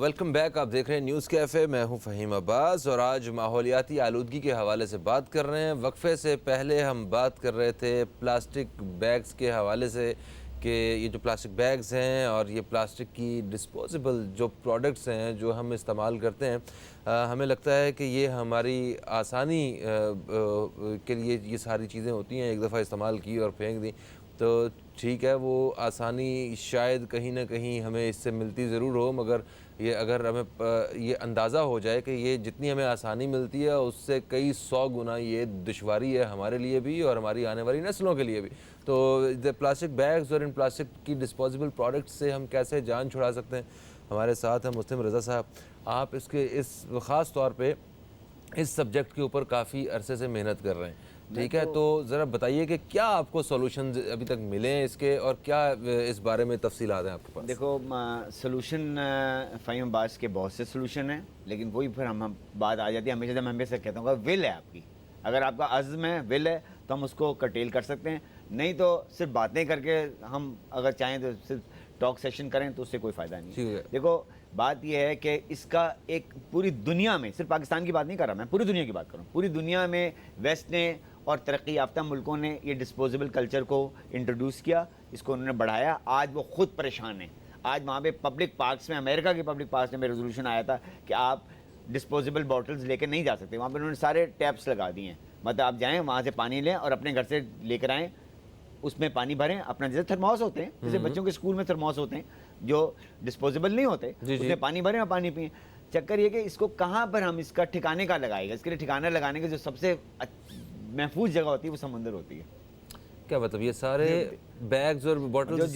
ویلکم بیک, آپ دیکھ رہے ہیں نیوز کیفے, میں ہوں فہیم عباس, اور آج ماحولیاتی آلودگی کے حوالے سے بات کر رہے ہیں. وقفے سے پہلے ہم بات کر رہے تھے پلاسٹک بیگز کے حوالے سے کہ یہ جو پلاسٹک بیگز ہیں اور یہ پلاسٹک کی ڈسپوزیبل جو پروڈکٹس ہیں جو ہم استعمال کرتے ہیں, ہمیں لگتا ہے کہ یہ ہماری آسانی کے لیے یہ ساری چیزیں ہوتی ہیں, ایک دفعہ استعمال کی اور پھینک دیں تو ٹھیک ہے, وہ آسانی شاید کہیں نہ کہیں ہمیں اس سے ملتی ضرور ہو, مگر یہ اگر ہمیں یہ اندازہ ہو جائے کہ یہ جتنی ہمیں آسانی ملتی ہے اس سے کئی 100 گنا یہ دشواری ہے ہمارے لیے بھی اور ہماری آنے والی نسلوں کے لیے بھی. تو پلاسٹک بیگز اور ان پلاسٹک کی ڈسپوزیبل پروڈکٹس سے ہم کیسے جان چھڑا سکتے ہیں, ہمارے ساتھ ہیں مسلم رضا صاحب. آپ اس خاص طور پہ اس سبجیکٹ کے اوپر کافی عرصے سے محنت کر رہے ہیں, ٹھیک ہے, تو ذرا بتائیے کہ کیا آپ کو سولوشنز ابھی تک ملے ہیں اس کے, اور کیا اس بارے میں تفصیلات ہیں آپ کے پاس؟ دیکھو سولوشن فہیم عباس کے بہت سے سولوشن ہیں, لیکن وہی پھر ہم بات آ جاتی ہے ہمیشہ, جب میں ہمیشہ کہتا ہوں کہ ول ہے آپ کی, اگر آپ کا عزم ہے, ول ہے, تو ہم اس کو کرٹیل کر سکتے ہیں. نہیں تو صرف باتیں کر کے ہم اگر چاہیں تو صرف ٹاک سیشن کریں تو اس سے کوئی فائدہ نہیں ٹھیک ہے. ہے. دیکھو بات یہ ہے کہ اس کا ایک پوری دنیا میں, صرف پاکستان کی بات نہیں کر رہا میں, پوری دنیا کی بات کر رہا ہوں, پوری دنیا میں ویسٹ نے اور ترقی یافتہ ملکوں نے یہ ڈسپوزیبل کلچر کو انٹروڈیوس کیا, اس کو انہوں نے بڑھایا. آج وہ خود پریشان ہیں. آج وہاں پہ پبلک پارکس میں, امریکہ کے پبلک پارکس میں ریزولوشن آیا تھا کہ آپ ڈسپوزیبل بوٹلز لے کے نہیں جا سکتے. وہاں پہ انہوں نے سارے ٹیپس لگا دیے ہیں, مطلب آپ جائیں وہاں سے پانی لیں اور اپنے گھر سے لے کر آئیں, اس میں پانی بھریں اپنا, جیسے تھرموس ہوتے ہیں, جیسے بچوں کے اسکول میں تھرموس ہوتے ہیں جو ڈسپوزیبل نہیں ہوتے, اس میں پانی بھریں اور پانی پئیں. چکر یہ کہ اس کو کہاں پر ہم اس کا ٹھکانے کا لگائے گا. اس کے لیے ٹھکانا لگانے کی جو سب سے محفوظ جگہ ہوتی ہے وہ سمندر ہوتی ہے. کیا مطلب یہ سارے بیگز اور بوٹلز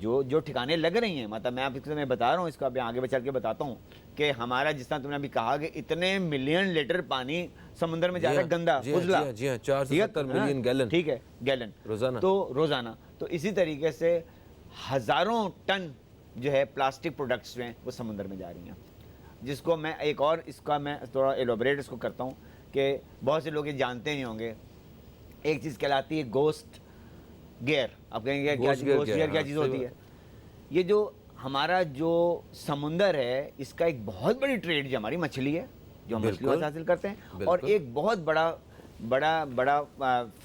جو ٹھکانے لگ رہی ہیں, مطلب میں آپ کو میں بتا رہا ہوں, اس کو ابھی آگے چل کے بتاتا ہوں کہ ہمارا جس طرح تم نے ابھی کہا کہ اتنے ملین لیٹر پانی سمندر میں جا رہا ہے گندا, فضلہ, جی ہاں 470 ملین گیلن, ٹھیک ہے, گیلن روزانہ. تو اسی طریقے سے ہزاروں ٹن جو ہے پلاسٹک پروڈکٹس ہیں وہ سمندر میں جا رہی ہیں, جس کو میں ایک اور اس کا میں تھوڑا ایلوبریٹ اس کو کرتا ہوں کہ بہت سے لوگ یہ جانتے نہیں ہوں گے. ایک چیز کہلاتی ہے گوسٹ گیئر. آپ کہیں گے گوسٹ گیئر کیا چیز ہوتی ہے؟ یہ جو ہمارا جو سمندر ہے اس کا ایک بہت بڑی ٹریڈ جو ہماری مچھلی ہے, جو ہم مچھلی حاصل کرتے ہیں, اور ایک بہت بڑا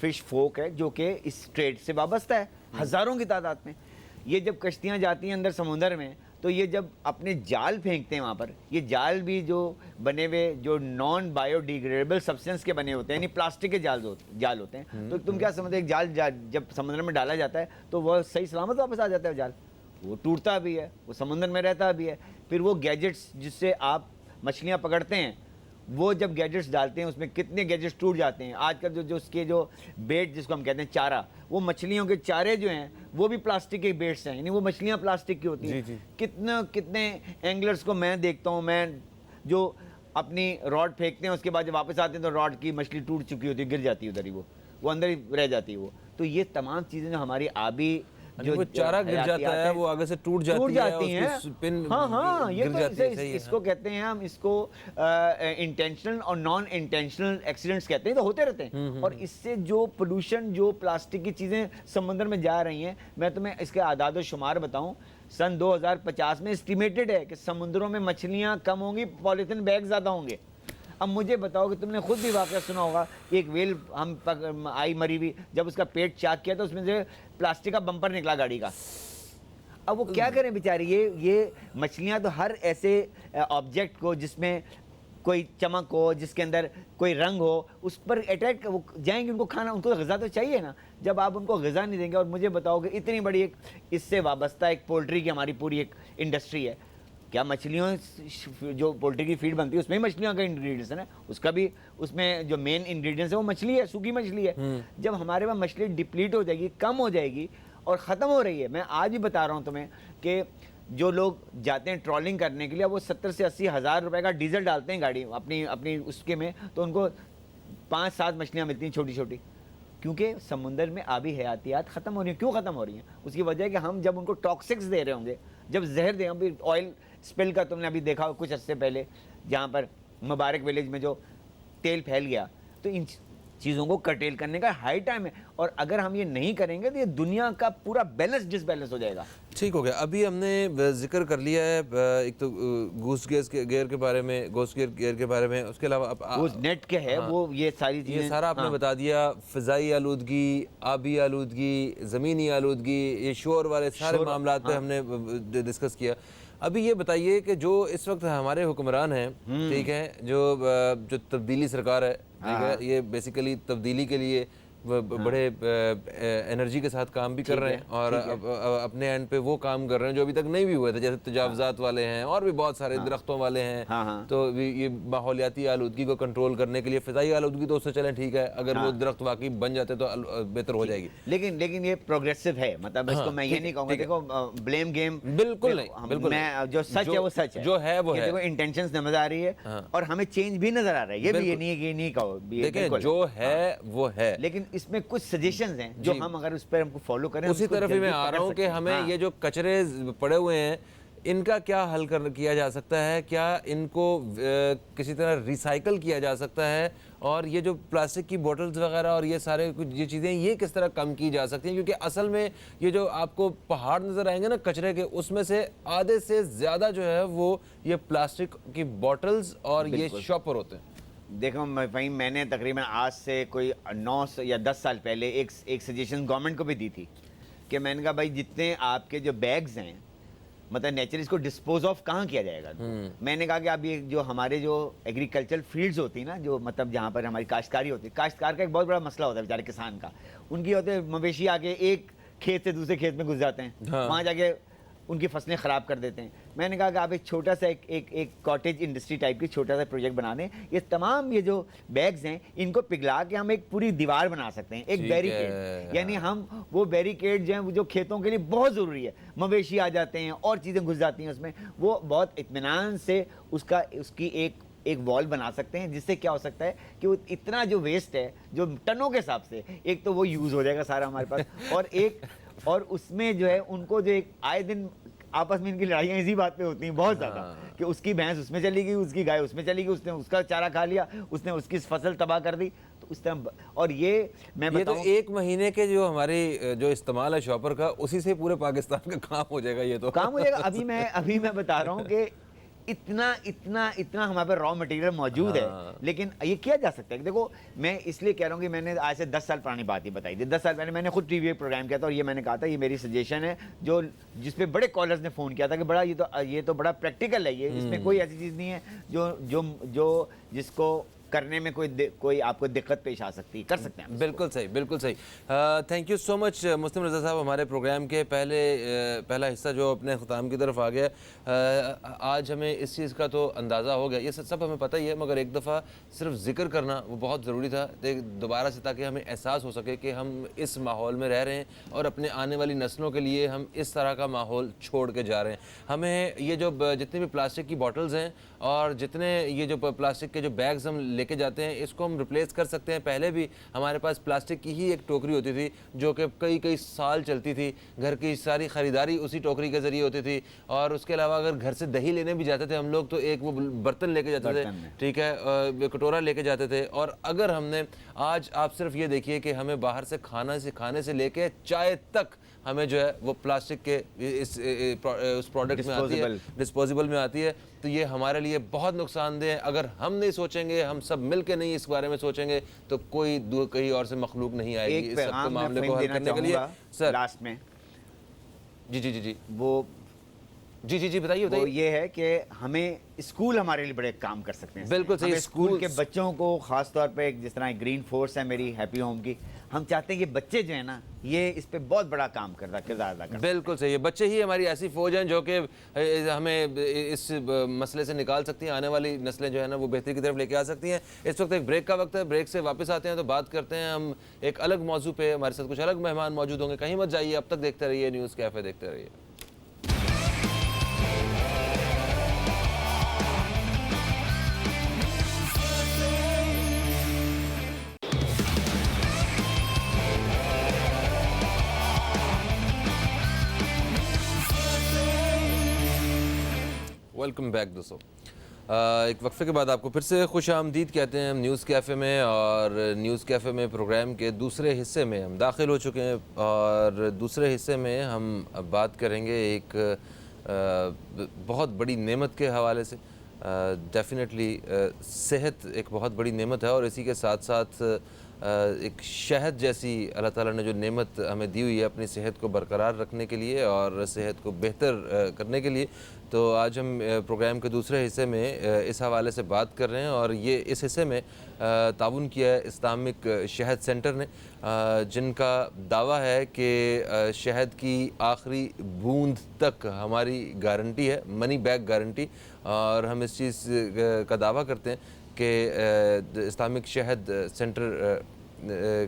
فش فوک ہے جو کہ اس ٹریڈ سے وابستہ ہے ہزاروں کی تعداد میں. یہ جب کشتیاں جاتی ہیں اندر سمندر میں تو یہ جب اپنے جال پھینکتے ہیں وہاں پر, یہ جال بھی جو بنے ہوئے جو نان بایو ڈیگریڈیبل سبسٹینس کے بنے ہوتے ہیں, یعنی پلاسٹک کے جال ہوتے ہیں. تو تم کیا سمجھتے, ایک جال جب سمندر میں ڈالا جاتا ہے تو وہ صحیح سلامت واپس آ جاتا ہے جال, وہ ٹوٹتا بھی ہے, وہ سمندر میں رہتا بھی ہے. پھر وہ گیجٹس جس سے آپ مچھلیاں پکڑتے ہیں, وہ جب گیجٹس ڈالتے ہیں اس میں کتنے گیجٹس ٹوٹ جاتے ہیں. آج کل جو اس کے جو بیٹ جس کو ہم کہتے ہیں چارہ, وہ مچھلیوں کے چارے جو ہیں وہ بھی پلاسٹک کے بیٹس ہیں, یعنی وہ مچھلیاں پلاسٹک کی ہوتی ہیں. کتنے اینگلرز کو میں دیکھتا ہوں میں جو اپنی راڈ پھینکتے ہیں, اس کے بعد جب واپس آتے ہیں تو راڈ کی مچھلی ٹوٹ چکی ہوتی ہے, گر جاتی ہے ادھر ہی, وہ اندر ہی رہ جاتی ہے. تو یہ تمام چیزیں جو ہماری آبی جو چارہ گر جاتا ہے وہ آگے سے ٹوٹ جاتی ہے, ہاں یہ تو اس کو کہتے ہیں, ہم اس کو انٹینشنل اور نان انٹینشنل ایکسیڈنٹس کہتے ہیں, تو ہوتے رہتے ہیں. اور اس سے جو پولوشن, جو پلاسٹک کی چیزیں سمندر میں جا رہی ہیں, میں تمہیں اس کے اعداد و شمار بتاؤں. سن 2050 میں اسٹیمیٹڈ ہے کہ سمندروں میں مچھلیاں کم ہوں گی, پالیتھین بیگ زیادہ ہوں گے. اب مجھے بتاؤ کہ تم نے خود بھی واقعہ سنا ہوگا, ایک ویل ہم آئی مری ہوئی, جب اس کا پیٹ چاک کیا تو اس میں سے پلاسٹک کا بمپر نکلا گاڑی کا. اب وہ کیا کریں بیچاری, یہ مچھلیاں تو ہر ایسے آبجیکٹ کو جس میں کوئی چمک ہو, جس کے اندر کوئی رنگ ہو, اس پر اٹریکٹ وہ جائیں گے, ان کو کھانا, ان کو غذا تو چاہیے نا. جب آپ ان کو غذا نہیں دیں گے, اور مجھے بتاؤ کہ اتنی بڑی ایک اس سے وابستہ ایک پولٹری کی ہماری پوری ایک انڈسٹری ہے, کیا مچھلیوں جو پولٹری کی فیڈ بنتی ہے اس میں ہی مچھلیوں کا انگریڈینٹس ہے نا, اس کا بھی اس میں جو مین انگریڈینٹس ہے وہ مچھلی ہے, سوکھی مچھلی ہے. جب ہمارے پاس مچھلی ڈپلیٹ ہو جائے گی, کم ہو جائے گی اور ختم ہو رہی ہے. میں آج بھی بتا رہا ہوں تمہیں کہ جو لوگ جاتے ہیں ٹرالنگ کرنے کے لیے, وہ 70 سے 80 ہزار روپے کا ڈیزل ڈالتے ہیں گاڑی اپنی اس کے میں, تو ان کو 5-7 مچھلیاں ملتی ہیں چھوٹی چھوٹی, کیونکہ سمندر میں آبی حیاتیات ختم ہو رہی ہیں. کیوں ختم ہو رہی ہیں؟ اس کی وجہ ہے کہ ہم جب ان کو ٹاکسکس دے رہے ہوں گے, جب زہر دیں, ابھی آئل اسپل کا تم نے ابھی دیکھا کچھ عرصے پہلے جہاں پر مبارک ولیج میں جو تیل پھیل گیا, تو ان چیزوں کو کرٹیل کرنے کا ہائی ٹائم ہے. اور اگر ہم یہ نہیں کریں گے تو یہ دنیا کا پورا بیلنس ڈس بیلنس ہو جائے گا. ٹھیک ہو گیا. ابھی ہم نے ذکر کر لیا ہے ایک تو گوس گیئر کے بارے میں, گوس گیئر کے بارے میں, اس کے علاوہ گوس نیٹ کے ہے وہ, یہ ساری چیزیں, یہ سارا آپ نے بتا دیا. فضائی آلودگی, آبی آلودگی, زمینی آلودگی, یہ شور والے سارے معاملات پہ ہم نے ڈسکس کیا. ابھی یہ بتائیے کہ جو اس وقت ہمارے حکمران ہیں, ٹھیک ہے, جو تبدیلی سرکار ہے, ٹھیک ہے, یہ بیسیکلی تبدیلی کے لیے بڑے انرجی کے ساتھ کام بھی کر رہے ہیں, اور اپنے اینڈ پہ وہ کام کر رہے ہیں جو ابھی تک نہیں بھی ہوئے تھے, جیسے تجاوزات والے ہیں اور بھی بہت سارے درختوں والے ہیں. تو یہ ماحولیاتی آلودگی کو کنٹرول کرنے کے لیے, فضائی آلودگی تو اس سے چلیں ٹھیک ہے, اگر وہ درخت واقعی بن جاتے تو بہتر ہو جائے گی. لیکن یہ پروگریسو ہے, مطلب اس کو میں یہ نہیں کہوں گا دیکھو بلیم گیم, بالکل نہیں, بالکل جو سچ ہے وہ سچ ہے, جو ہے وہ ہے. دیکھو انٹینشنز نظر آ رہی ہے اور ہمیں چینج بھی نظر آ رہا ہے, یہ بھی یہ نہیں کہو, دیکھیں جو ہے وہ ہے. لیکن اس میں کچھ سجیشنز ہیں جو ہم اگر اس پر ہم کو فالو کریں, اسی طرف ہی میں آ رہا ہوں کہ ہمیں یہ جو کچرے پڑے ہوئے ہیں ان کا کیا حل کیا جا سکتا ہے؟ کیا ان کو کسی طرح ریسائیکل کیا جا سکتا ہے؟ اور یہ جو پلاسٹک کی بوٹلز وغیرہ اور یہ سارے کچھ یہ چیزیں یہ کس طرح کم کی جا سکتی ہیں؟ کیونکہ اصل میں یہ جو آپ کو پہاڑ نظر آئیں گے نا کچرے کے، اس میں سے آدھے سے زیادہ جو ہے وہ یہ پلاسٹک کی بوٹلز اور یہ شاپر ہوتے ہیں۔ دیکھو فہیم، میں نے تقریباً آج سے کوئی 9 یا 10 سال پہلے ایک سجیشن گورنمنٹ کو بھی دی تھی کہ میں نے کہا بھائی جتنے آپ کے جو بیگز ہیں مطلب نیچرلی اس کو ڈسپوز آف کہاں کیا جائے گا؟ میں نے کہا کہ اب یہ جو ہمارے جو ایگریکلچرل فیلڈز ہوتی ہیں نا، جو مطلب جہاں پر ہماری کاشتکاری ہوتی ہے، کاشتکار کا ایک بہت بڑا مسئلہ ہوتا ہے بیچارے کسان کا، ان کی ہوتے مویشی آ کے ایک کھیت سے دوسرے کھیت میں گھس جاتے ہیں، وہاں جا کے ان کی فصلیں خراب کر دیتے ہیں۔ میں نے کہا کہ آپ ایک چھوٹا سا ایک کاٹیج انڈسٹری ٹائپ کی چھوٹا سا پروجیکٹ بنا دیں، یہ تمام یہ جو بیگز ہیں ان کو پگھلا کے ہم ایک پوری دیوار بنا سکتے ہیں، ایک بیریکیڈ، یعنی ہم وہ بیریکیڈ جو ہیں جو کھیتوں کے لیے بہت ضروری ہے، مویشی آ جاتے ہیں اور چیزیں گھس جاتی ہیں اس میں، وہ بہت اطمینان سے اس کی ایک وال بنا سکتے ہیں، جس سے کیا ہو سکتا ہے کہ وہ اتنا جو ویسٹ ہے جو ٹنوں کے حساب سے، ایک تو وہ یوز ہو جائے گا سارا ہمارے پاس، اور اس میں جو ہے ان کو جو ایک آئے دن آپس میں ان کی لڑائیاں اسی بات پہ ہوتی ہیں بہت زیادہ کہ اس کی بھینس اس میں چلی گئی، اس کی گائے اس میں چلی گئی، اس نے اس کا چارہ کھا لیا، اس نے اس کی فصل تباہ کر دی، تو اس طرح۔ اور یہ میں یہ تو ایک مہینے کے جو ہماری جو استعمال ہے شاپر کا، اسی سے پورے پاکستان کا کام ہو جائے گا، یہ تو کام ہو جائے گا۔ ابھی میں بتا رہا ہوں کہ اتنا ہمارے پاس را مٹیریل موجود ہے، لیکن یہ کیا جا سکتا ہے؟ دیکھو میں اس لیے کہہ رہا ہوں کہ میں نے آج سے 10 سال پرانی بات ہی بتائی تھی، 10 سال پہلے میں نے خود ٹی وی پروگرام کیا تھا، اور یہ میں نے کہا تھا یہ میری سجیشن ہے جس پہ بڑے کالرز نے فون کیا تھا کہ بڑا یہ تو بڑا پریکٹیکل ہے، یہ اس میں کوئی ایسی چیز نہیں ہے جو جس کو کرنے میں کوئی آپ کو دقت پیش آ سکتی، کر سکتے ہیں۔ بالکل صحیح، بالکل صحیح۔ تھینک یو سو مچ مسلم رضا صاحب، ہمارے پروگرام کے پہلا حصہ جو اپنے اختتام کی طرف آ گیا۔ آج ہمیں اس چیز کا تو اندازہ ہو گیا، یہ سب ہمیں پتہ ہی ہے، مگر ایک دفعہ صرف ذکر کرنا وہ بہت ضروری تھا دوبارہ سے، تاکہ ہمیں احساس ہو سکے کہ ہم اس ماحول میں رہ رہے ہیں اور اپنے آنے والی نسلوں کے لیے ہم اس طرح کا ماحول چھوڑ کے جا رہے ہیں۔ ہمیں یہ جو جتنے بھی پلاسٹک کی بوٹلز ہیں اور جتنے یہ جو پلاسٹک کے جو بیگز ہم لے کے جاتے ہیں، اس کو ہم ریپلیس کر سکتے ہیں۔ پہلے بھی ہمارے پاس پلاسٹک کی ہی ایک ٹوکری ہوتی تھی جو کہ کئی سال چلتی تھی، گھر کی ساری خریداری اسی ٹوکری کے ذریعے ہوتی تھی، اور اس کے علاوہ اگر گھر سے دہی لینے بھی جاتے تھے ہم لوگ تو ایک وہ برتن لے کے جاتے تھے، ٹھیک ہے، کٹورا لے کے جاتے تھے۔ اور اگر ہم نے آج آپ صرف یہ دیکھیے کہ ہمیں باہر سے کھانے سے لے کے چائے تک ہمیں جو ہے وہ پلاسٹک کے اس پروڈکٹ میں آتی ہے، ڈسپوزیبل میں آتی ہے، تو یہ ہمارے لیے بہت نقصان دہ ہے۔ اگر ہم نہیں سوچیں گے، ہم سب مل کے نہیں اس بارے میں سوچیں گے، تو کوئی کہیں اور سے مخلوق نہیں آئے گی اس سب کے معاملے کو حل کرنے کے لیے۔ سر لاسٹ میں جی بتائیے۔ وہ یہ ہے کہ ہمیں اسکول ہمارے لیے بڑے کام کر سکتے ہیں۔ بالکل صحیح، اسکول کے بچوں کو خاص طور پہ، جس طرح گرین فورس ہے میری ہیپی ہوم کی، ہم چاہتے ہیں کہ بچے جو ہیں نا یہ اس پہ بہت بڑا کام کردار ادا کریں۔ بالکل صحیح ہے، بچے ہی ہماری ایسی فوج ہیں جو کہ ہمیں اس مسئلے سے نکال سکتی ہیں، آنے والی نسلیں جو ہے نا وہ بہتری کی طرف لے کے آ سکتی ہیں۔ اس وقت ایک بریک کا وقت ہے، بریک سے واپس آتے ہیں تو بات کرتے ہیں ہم ایک الگ موضوع پہ، ہمارے ساتھ کچھ الگ مہمان موجود ہوں گے، کہیں مت جائیے، اب تک دیکھتے رہیے نیوز کیفے، دیکھتے رہیے۔ ویلکم بیک دوستو، ایک وقفے کے بعد آپ کو پھر سے خوش آمدید کہتے ہیں ہم نیوز کیفے میں، اور نیوز کیفے میں پروگرام کے دوسرے حصے میں ہم داخل ہو چکے ہیں، اور دوسرے حصے میں ہم بات کریں گے ایک بہت بڑی نعمت کے حوالے سے۔ ڈیفینیٹلی صحت ایک بہت بڑی نعمت ہے، اور اسی کے ساتھ ساتھ ایک شہد جیسی اللہ تعالیٰ نے جو نعمت ہمیں دی ہوئی ہے اپنی صحت کو برقرار رکھنے کے لیے اور صحت کو بہتر کرنے کے لیے، تو آج ہم پروگرام کے دوسرے حصے میں اس حوالے سے بات کر رہے ہیں، اور یہ اس حصے میں تعاون کیا ہے اسلامک شہد سینٹر نے، جن کا دعویٰ ہے کہ شہد کی آخری بوند تک ہماری گارنٹی ہے، منی بیک گارنٹی، اور ہم اس چیز کا دعویٰ کرتے ہیں کہ اسلامک شہد سینٹر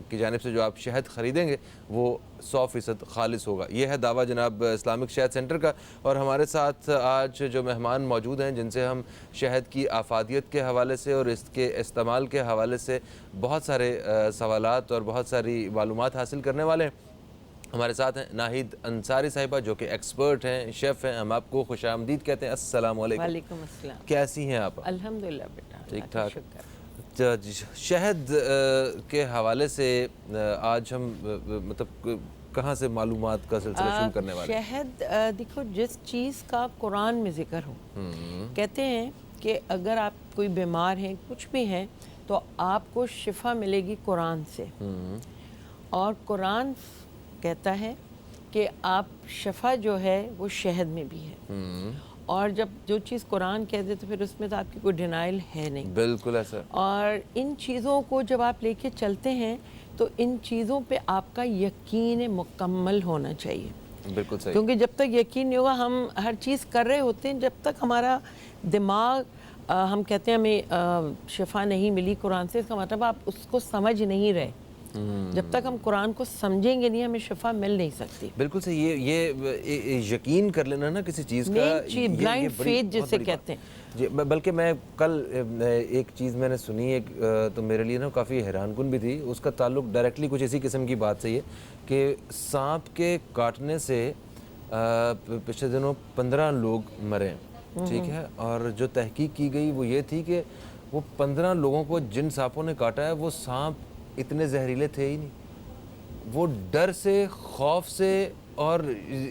کی جانب سے جو آپ شہد خریدیں گے وہ 100% خالص ہوگا۔ یہ ہے دعویٰ جناب اسلامک شہد سینٹر کا، اور ہمارے ساتھ آج جو مہمان موجود ہیں جن سے ہم شہد کی افادیت کے حوالے سے اور اس کے استعمال کے حوالے سے بہت سارے سوالات اور بہت ساری معلومات حاصل کرنے والے ہیں۔ ہمارے ساتھ ہیں ناہید انصاری صاحبہ جو کہ ایکسپرٹ ہیں، شیف ہیں. ہم آپ کو خوش آمدید کہتے ہیں. السلام علیکم. وعلیکم السلام. کیسی ہیں آپ؟ الحمدللہ بیٹا. ٹھیک ٹھاک. شہد کے حوالے سے آج ہم مطلب کہاں سے معلومات کا سلسلہ شروع کرنے والے ہیں؟ شہد دیکھو جس چیز کا قرآن میں ذکر ہو، کہتے ہیں کہ اگر آپ کوئی بیمار ہیں کچھ بھی ہیں تو آپ کو شفا ملے گی قرآن سے. اور قرآن کہتا ہے کہ آپ شفا جو ہے وہ شہد میں بھی ہے. اور جب جو چیز قرآن کہہ دے تو پھر اس میں تو آپ کی کوئی ڈینائل ہے نہیں. بالکل ایسا. اور ان چیزوں کو جب آپ لے کے چلتے ہیں تو ان چیزوں پہ آپ کا یقین مکمل ہونا چاہیے. بالکل صحیح. کیونکہ جب تک یقین نہیں ہوگا ہم ہر چیز کر رہے ہوتے ہیں، جب تک ہمارا دماغ ہم کہتے ہیں ہمیں شفا نہیں ملی قرآن سے، اس کا مطلب آپ اس کو سمجھ نہیں رہے. جب تک ہم قرآن کو سمجھیں گے نہیں ہمیں شفا مل نہیں سکتی. بالکل صحیح. یہ یقین کر لینا نا کسی چیز کا، بلائنڈ فیتھ جسے کہتے ہیں. جی بلکہ میں کل ایک چیز میں نے سنی ایک تو میرے لیے نا کافی حیران کن بھی تھی. اس کا تعلق ڈائریکٹلی کچھ اسی قسم کی بات سے ہی ہے کہ سانپ کے کاٹنے سے پچھلے دنوں 15 لوگ مرے. ٹھیک ہے. اور جو تحقیق کی گئی وہ یہ تھی کہ وہ 15 لوگوں کو جن سانپوں نے کاٹا ہے وہ سانپ اتنے زہریلے تھے ہی نہیں. وہ ڈر سے، خوف سے اور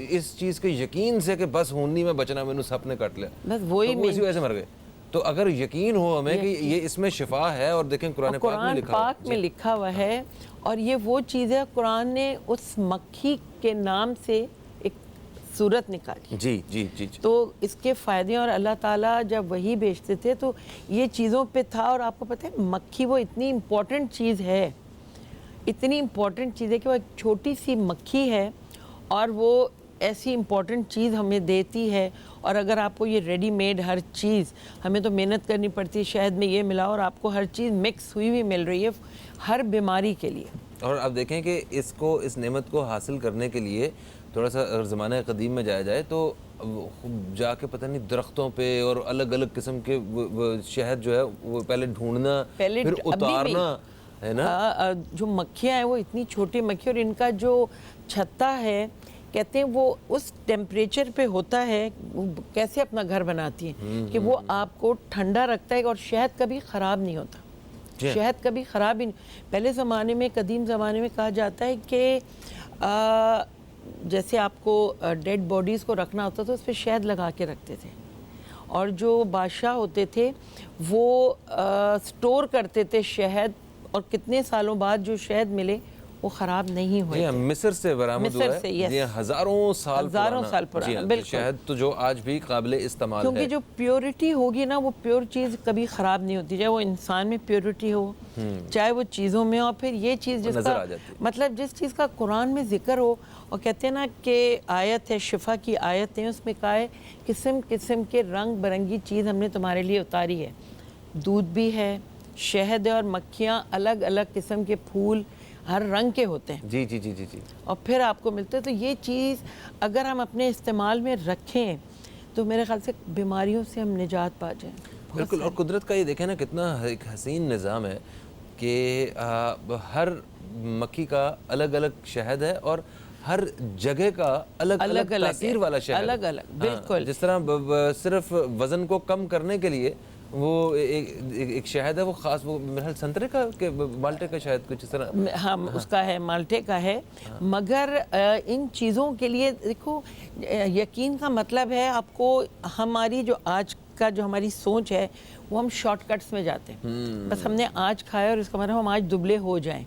اس چیز کے یقین سے کہ بس ہونی میں بچنا میں سپ نے کاٹ لیا، بس وہی اسی وجہ سے مر گئے. تو اگر یقین ہو ہمیں کہ یہ اس میں شفا ہے، اور دیکھیں قرآن پاک میں لکھا ہوا ہے، اور یہ وہ چیز ہے قرآن نے اس مکھی کے نام سے ایک صورت نکالی. جی جی جی. تو اس کے فائدے، اور اللہ تعالیٰ جب وہی بھیجتے تھے تو یہ چیزوں پہ تھا. اور آپ کو پتہ ہے مکھی وہ اتنی امپورٹنٹ چیز ہے، اتنی امپورٹنٹ چیز ہے کہ وہ ایک چھوٹی سی مکھی ہے اور وہ ایسی امپورٹنٹ چیز ہمیں دیتی ہے. اور اگر آپ کو یہ ریڈی میڈ ہر چیز، ہمیں تو محنت کرنی پڑتی ہے شہد میں یہ ملا، اور آپ کو ہر چیز مکس ہوئی ہوئی مل رہی ہے ہر بیماری کے لیے. اور اب دیکھیں کہ اس نعمت کو حاصل کرنے کے لیے تھوڑا سا اگر زمانہ قدیم میں جایا جائے تو جا کے پتہ نہیں درختوں پہ اور الگ الگ قسم کے شہد جو ہے وہ پہلے ڈھونڈنا، پھر اتارنا ہے نا. جو مکھیاں ہیں وہ اتنی چھوٹی مکھی، اور ان کا جو چھتا ہے کہتے ہیں وہ اس ٹیمپریچر پہ ہوتا ہے، وہ کیسے اپنا گھر بناتی ہیں کہ وہ آپ کو ٹھنڈا رکھتا ہے. اور شہد کبھی خراب نہیں ہوتا. شہد کبھی خراب ہی نہیں. پہلے زمانے میں، قدیم زمانے میں کہا جاتا ہے کہ جیسے آپ کو ڈیڈ باڈیز کو رکھنا ہوتا تھا اس پہ شہد لگا کے رکھتے تھے. اور جو بادشاہ ہوتے تھے وہ سٹور کرتے تھے شہد، اور کتنے سالوں بعد جو شہد ملے وہ خراب نہیں ہوئے. مصر سے برآمد ہوا ہے. یہ ہزاروں سال پرانا شہد تو جو آج بھی قابل استعمال ہے. کیونکہ جو پیورٹی ہوگی نا، وہ پیور چیز کبھی خراب نہیں ہوتی، چاہے وہ انسان میں پیورٹی ہو، چاہے وہ چیزوں میں. اور پھر یہ چیز جس کا مطلب جس چیز کا قرآن میں ذکر ہو، اور کہتے ہیں نا کہ آیت ہے، شفا کی آیت ہے، اس میں کہا ہے قسم قسم کے رنگ برنگی چیز ہم نے تمہارے لیے اتاری ہے. دودھ بھی ہے، شہد ہے، اور مکھیاں الگ الگ قسم کے پھول ہر رنگ کے ہوتے ہیں. جی جی جی جی جی. اور پھر آپ کو ملتے ہیں. تو یہ چیز اگر ہم اپنے استعمال میں رکھیں تو میرے خیال سے بیماریوں سے ہم نجات پا جائیں. بالکل. اور قدرت کا یہ دیکھیں نا کتنا ایک حسین نظام ہے کہ ہر مکھی کا الگ الگ شہد ہے، اور ہر جگہ کا الگ الگ تاثیر والا شہد. الگ الگ بالکل. جس طرح صرف وزن کو کم کرنے کے لیے وہ ایک شہد ہے، وہ خاص، وہ میرا خیال سنترے کا کہ مالٹے کا شاید کچھ اس طرح. ہاں اس کا ہے، مالٹے کا ہے. مگر ان چیزوں کے لیے دیکھو یقین کا مطلب ہے آپ کو، ہماری جو آج کا جو ہماری سوچ ہے وہ ہم شارٹ کٹس میں جاتے ہیں. بس ہم نے آج کھایا اور اس کا مطلب ہم آج دبلے ہو جائیں،